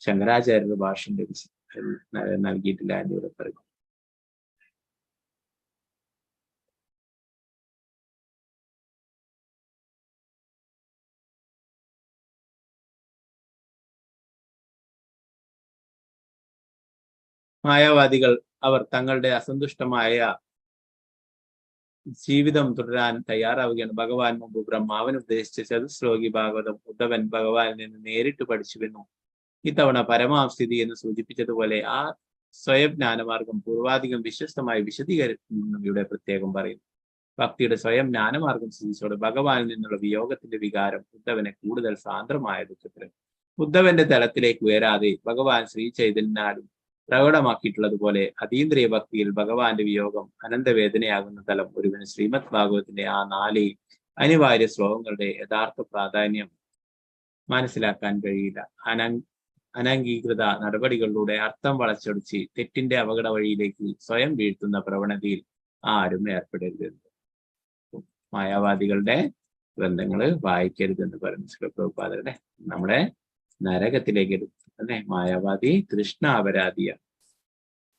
ശങ്കരാചാര്യരുടെ ഭാഷ്യം നൽകിയിട്ടില്ല എന്ന് ഇവിടെ പറയും. മായാവാദികൾ അവർ തങ്ങളുടെ അസന്തുഷ്ടമായ ജീവിതം തുടരാൻ തയ്യാറാവുകയാണ്. ഭഗവാൻ മുമ്പ് ബ്രഹ്മാവൻ ഉപദേശിച്ച ചതുശ്ലോകി ഭാഗവതം ഉദ്ധവൻ ഭഗവാനിൽ നിന്ന് നേരിട്ട് പഠിച്ചുവെന്നും ഇത്തവണ പരമാവസ്ഥിതി എന്ന് സൂചിപ്പിച്ചതുപോലെ ആ സ്വയം ജ്ഞാനമാർഗം പൂർവാധികം വിശ്വസ്തമായി വിശദീകരിക്കുന്നു ഇവിടെ പ്രത്യേകം പറയുന്നു. ഭക്തിയുടെ സ്വയം ജ്ഞാനമാർഗം സ്ഥിതിച്ചോടെ ഭഗവാനിൽ നിന്നുള്ള വിയോഗത്തിന്റെ വികാരം ഉദ്ധവനെ കൂടുതൽ സാന്ദ്രമായ ദുഃഖത്തിൽ ഉദ്ധവന്റെ തലത്തിലേക്ക് ഉയരാതെ ഭഗവാൻ ശ്രീ ചൈതന്യനാലും പ്രകടമാക്കിയിട്ടുള്ളതുപോലെ അതീന്ദ്രിയ ഭക്തിയിൽ ഭഗവാന്റെ വിയോഗം അനന്തവേദനയാകുന്ന തലം ഒരുവന് ശ്രീമദ് ഭാഗവതത്തിന്റെ ആ 4 അനിവാര്യ ശ്ലോകങ്ങളുടെ യഥാർത്ഥ പ്രാധാന്യം മനസ്സിലാക്കാൻ കഴിയില്ല. അനംഗീകൃത നടപടികളിലൂടെ അർത്ഥം വളച്ചൊടിച്ച് തെറ്റിന്റെ അപകട വഴിയിലേക്ക് സ്വയം വീഴ്ത്തുന്ന പ്രവണതയിൽ ആരും ഏർപ്പെടരുത്. മായാവാദികളുടെ ഗ്രന്ഥങ്ങൾ വായിക്കരുതെന്ന് പറയുന്നു ശിവപ്രഭുപാദരുടെ നമ്മുടെ നരകത്തിലേക്ക് എടുത്തു. അല്ലെ, മായാവാദി കൃഷ്ണാപരാധിയാണ്.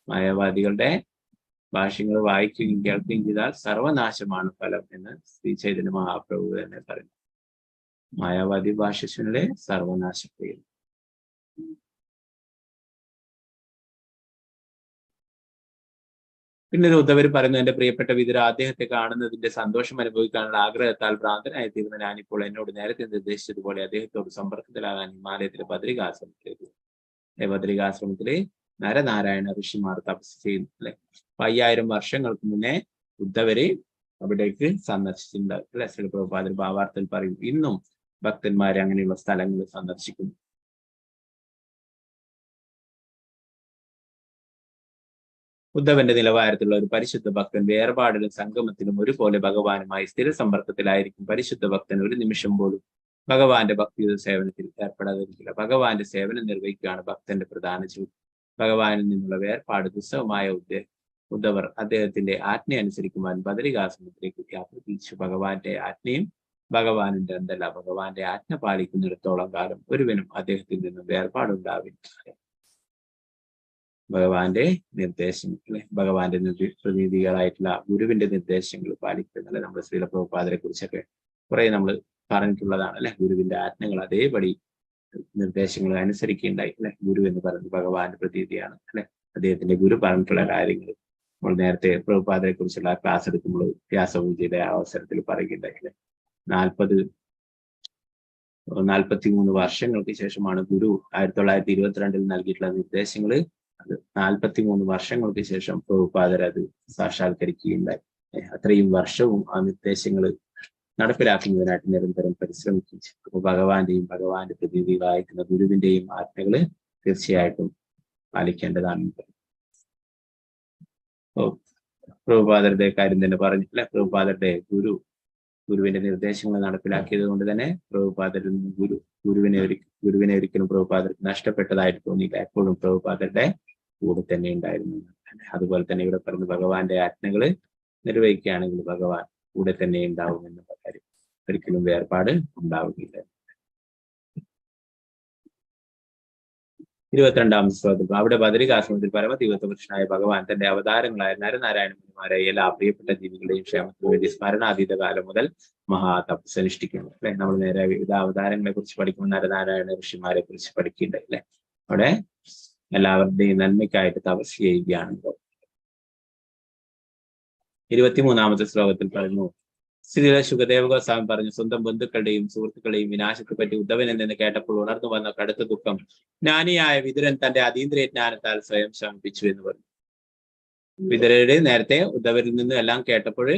മായാവാദികളുടെ ഭാഷ്യങ്ങൾ വായിക്കുകയും കേൾക്കുകയും ചെയ്താൽ സർവനാശമാണ് ഫലം എന്ന് ശ്രീ ചൈതന്യ മഹാപ്രഭു തന്നെ പറയുന്നു. മായാവാദി ഭാഷ്യനിലെ സർവനാശക്രിയ. പിന്നീട് ഉദ്ധവർ പറയുന്നു, എന്റെ പ്രിയപ്പെട്ട വിതുര, അദ്ദേഹത്തെ കാണുന്നതിന്റെ സന്തോഷം അനുഭവിക്കാനുള്ള ആഗ്രഹത്താൽ ഭ്രാന്തനായി തീർന്ന ഞാനിപ്പോൾ എന്നോട് നേരത്തെ നിർദ്ദേശിച്ചതുപോലെ അദ്ദേഹത്തോട് സമ്പർക്കത്തിലാകാൻ ഹിമാലയത്തിലെ ബദ്രികാശ്രമത്തിലേക്ക്. ബദ്രികാശ്രമത്തിലെ നരനാരായണ ഋഷിമാർ തപസ് ചെയ്യുന്നു അല്ലെ. 5000 വർഷങ്ങൾക്ക് മുന്നേ ഉദ്ധവര് അവിടേക്ക് സന്ദർശിച്ചിട്ടുണ്ട് അല്ലെ. ശ്രീ പ്രഭുപാദർ ഭാവാർത്ഥത്തിൽ പറയും, ഇന്നും ഭക്തന്മാർ അങ്ങനെയുള്ള സ്ഥലങ്ങൾ സന്ദർശിക്കുന്നു. ഉദ്ധവന്റെ നിലവാരത്തിലുള്ള ഒരു പരിശുദ്ധ ഭക്തൻ വേർപാടിലും സംഗമത്തിലും ഒരുപോലെ ഭഗവാനുമായി സ്ഥിര സമ്പർക്കത്തിലായിരിക്കും. പരിശുദ്ധ ഭക്തൻ ഒരു നിമിഷം പോലും ഭഗവാന്റെ ഭക്തിയുടെ സേവനത്തിൽ ഏർപ്പെടാതിരിക്കില്ല. ഭഗവാന്റെ സേവനം നിർവഹിക്കുകയാണ് ഭക്തന്റെ പ്രധാന ജോലി. ഭഗവാനിൽ നിന്നുള്ള വേർപാട് ദുസ്സഹമായ ഉദ്ധവർ അദ്ദേഹത്തിന്റെ ആജ്ഞ അനുസരിക്കുവാൻ ബദരികാശ്രമത്തിലേക്ക് യാത്ര തിരിച്ചു. ഭഗവാന്റെ ആജ്ഞയും ഭഗവാനിന്റെ എന്തല്ല, ഭഗവാന്റെ ആജ്ഞ പാലിക്കുന്നിടത്തോളം കാലം ഒരുവനും അദ്ദേഹത്തിൽ നിന്നും വേർപാടുണ്ടാവില്ല. ഭഗവാന്റെ നിർദ്ദേശങ്ങൾ അല്ലെ, ഭഗവാന്റെ പ്രതിനിധികളായിട്ടുള്ള ഗുരുവിന്റെ നിർദ്ദേശങ്ങൾ പാലിക്കുന്നത്. നമ്മൾ ശ്രീല പ്രഭുപാദരെ കുറിച്ചൊക്കെ കുറെ നമ്മൾ പറഞ്ഞിട്ടുള്ളതാണ് അല്ലെ. ഗുരുവിന്റെ ആജ്ഞകൾ അതേപടി നിർദ്ദേശങ്ങൾ അനുസരിക്കുകയുണ്ടായി അല്ലെ. ഗുരു എന്ന് പറയുന്നത് ഭഗവാന്റെ പ്രതീതിയാണ് അല്ലെ. അദ്ദേഹത്തിന്റെ ഗുരു പറഞ്ഞിട്ടുള്ള കാര്യങ്ങൾ നമ്മൾ നേരത്തെ പ്രഭുപാദരെ കുറിച്ചുള്ള ക്ലാസ് എടുക്കുമ്പോൾ വ്യാസപൂജയുടെ അവസരത്തിൽ പറയുകയുണ്ടായി അല്ലെ. 43 വർഷങ്ങൾക്ക് ശേഷമാണ് ഗുരു 1922 നൽകിയിട്ടുള്ള നിർദ്ദേശങ്ങൾ. അത് 43 വർഷങ്ങൾക്ക് ശേഷം പ്രഭുപാദർ അത് സാക്ഷാത്കരിക്കുകയുണ്ടായി. അത്രയും വർഷവും ആ നിർദ്ദേശങ്ങൾ നടപ്പിലാക്കുന്നതിനായിട്ട് നിരന്തരം പരിശ്രമിച്ചു. അപ്പോൾ ഭഗവാന്റെയും ഭഗവാന്റെ പ്രതിനിധികളായിരിക്കുന്ന ഗുരുവിന്റെയും ആജ്ഞകള് തീർച്ചയായിട്ടും പാലിക്കേണ്ടതാണ്. പ്രഭുപാദരുടെ കാര്യം തന്നെ പറഞ്ഞിട്ടില്ല. പ്രഭുപാദരുടെ ഗുരുവിന്റെ നിർദ്ദേശങ്ങൾ നടപ്പിലാക്കിയത് കൊണ്ട് തന്നെ പ്രഭുപാദരിൽ നിന്ന് ഗുരുവിനെ ഒരിക്കലും പ്രഭുപാദർക്ക് നഷ്ടപ്പെട്ടതായിട്ട് തോന്നിയില്ല. എപ്പോഴും പ്രഭുപാദരുടെ കൂടെ തന്നെ ഉണ്ടായിരുന്നു. അതുപോലെ തന്നെ ഇവിടെ പറഞ്ഞ ഭഗവാന്റെ ആജ്ഞകള് നിർവഹിക്കുകയാണെങ്കിൽ ഭഗവാൻ കൂടെ തന്നെ ഉണ്ടാവും എന്നുള്ള കാര്യം, ഒരിക്കലും വേർപാട് ഉണ്ടാവുകയില്ല. 22ാമത്തെ ശ്ലോകം. അവിടെ ബദരികാശ്രമത്തിൽ പരമതീവ്രപുരുഷനായ ഭഗവാൻ തന്റെ അവതാരങ്ങളായ നരനാരായണ മുനിമാരെ എല്ലാ പ്രിയപ്പെട്ട ജീവികളുടെയും ക്ഷേമത്തിനു വേണ്ടി സ്മരണാതീത കാലം മുതൽ മഹാതപസ് അനുഷ്ഠിക്കുന്നു അല്ലെ. നമ്മൾ നേരെ വിവിധ അവതാരങ്ങളെ കുറിച്ച് പഠിക്കുമ്പോൾ നരനാരായണ ഋഷിമാരെ കുറിച്ച് പഠിക്കുന്നുണ്ട് അല്ലെ. അവിടെ എല്ലാവരുടെയും നന്മയ്ക്കായിട്ട് തപസ് ചെയ്യുകയാണ്. 23ാമത്തെ ശ്ലോകത്തിൽ പറഞ്ഞു, ശ്രീല ശുഖദേവ ഗോസ്വാമി പറഞ്ഞു, സ്വന്തം ബന്ധുക്കളുടെയും സുഹൃത്തുക്കളുടെയും വിനാശത്തെ പറ്റി ഉദ്ധവൻ എന്ന് കേട്ടപ്പോൾ ഉണർന്നു വന്ന കടുത്ത ദുഃഖം ജ്ഞാനിയായ വിതുരൻ തന്റെ അതീന്ദ്രിയ ജ്ഞാനത്താൽ സ്വയം ശമിപ്പിച്ചു എന്ന് പറഞ്ഞു. വിതുരരുടെ നേരത്തെ ഉദ്ധവരിൽ നിന്നും എല്ലാം കേട്ടപ്പോൾ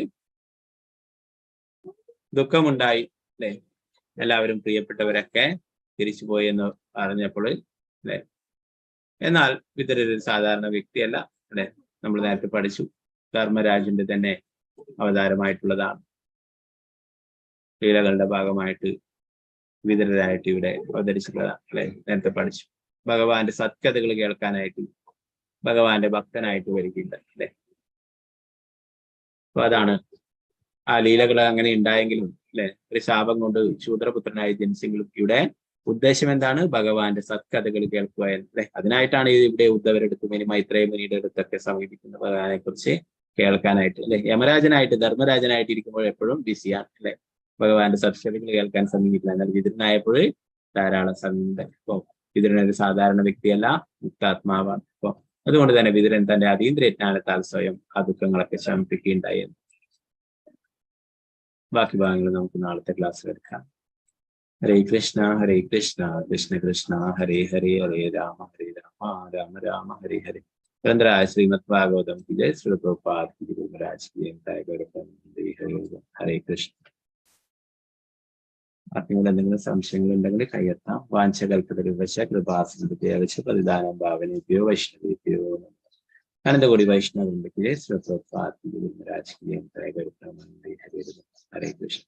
ദുഃഖമുണ്ടായി അല്ലെ. എല്ലാവരും പ്രിയപ്പെട്ടവരൊക്കെ തിരിച്ചുപോയി എന്ന് പറഞ്ഞപ്പോൾ അല്ലെ. എന്നാൽ വിതുരർ സാധാരണ വ്യക്തിയല്ല അല്ലെ. നമ്മൾ നേരത്തെ പഠിച്ചു, ധർമ്മരാജന്റെ തന്നെ അവതാരമായിട്ടുള്ളതാണ്. ലീലകളുടെ ഭാഗമായിട്ട് വിതുരരായിട്ട് ഇവിടെ അവതരിച്ചിട്ടുള്ളതാണ് അല്ലെ. നേരത്തെ പഠിച്ചു. ഭഗവാന്റെ സത്കഥകൾ കേൾക്കാനായിട്ട് ഭഗവാന്റെ ഭക്തനായിട്ട് വരികയുണ്ട് അല്ലെ. അപ്പൊ അതാണ് ആ ലീലകൾ അങ്ങനെ ഉണ്ടായെങ്കിലും അല്ലെ, ഒരു ശാപം കൊണ്ട് ശൂദ്രപുത്രനായി ജനിച്ചെങ്കിലും ഇവിടെ ഉദ്ദേശം എന്താണ്? ഭഗവാന്റെ സത്കഥകൾ കേൾക്കുക അല്ലെ. അതിനായിട്ടാണ് ഇവിടെ ഉദ്ധവരെടുത്തും ഇനി മൈത്രേയ മുനിയുടെ അടുത്തൊക്കെ സമീപിക്കുന്ന ഭഗവാനെ കുറിച്ച് കേൾക്കാനായിട്ട് അല്ലെ. യമരാജനായിട്ട് ധർമ്മരാജനായിട്ട് ഇരിക്കുമ്പോൾ എപ്പോഴും ബിസിയാണ് അല്ലെ. ഭഗവാന്റെ സത്കഥകൾ കേൾക്കാൻ സമീപിക്കില്ല. എന്നാൽ വിതുരനായപ്പോൾ ധാരാളം സമീപം. അപ്പൊ വിതുരൻ ഒരു സാധാരണ വ്യക്തിയല്ല, മുക്താത്മാവാണ്. അപ്പൊ അതുകൊണ്ട് തന്നെ വിതുരൻ തന്റെ അതീന്ദ്രിയ ജ്ഞാനത്താൽ സ്വയം ആ ദുഃഖങ്ങളൊക്കെ ശമിപ്പിക്കുകയുണ്ടായി. ബാക്കി ഭാഗങ്ങൾ നമുക്ക് നാളത്തെ ക്ലാസ്സിൽ എടുക്കാം. ഹരേ കൃഷ്ണ കൃഷ്ണ കൃഷ്ണ ഹരേ ഹരേ, ഹരേ രാമ രാമ രാമ ഹരേ ഹരേ. ഗ്രന്ഥരായ ശ്രീമദ് ഭാഗവതം की जय. श्री प्रभुपाद की जय. महाराज की जय. ഹരേ കൃഷ്ണ. ആത്മീയ എന്തെങ്കിലും സംശയങ്ങൾ ഉണ്ടെങ്കിൽ കയ്യെത്താം. വാഞ്ചകൽപ്പതരുവശ കൃപാസനവശ പ്രതിദാനം ഭാവനേഭ്യോ വൈഷ്ണവേഭ്യോ അനന്തകോടി വൈഷ്ണവ. ശ്രീ പ്രഭുപാദ് की जय. महाराज की जय. ഹരേ കൃഷ്ണ.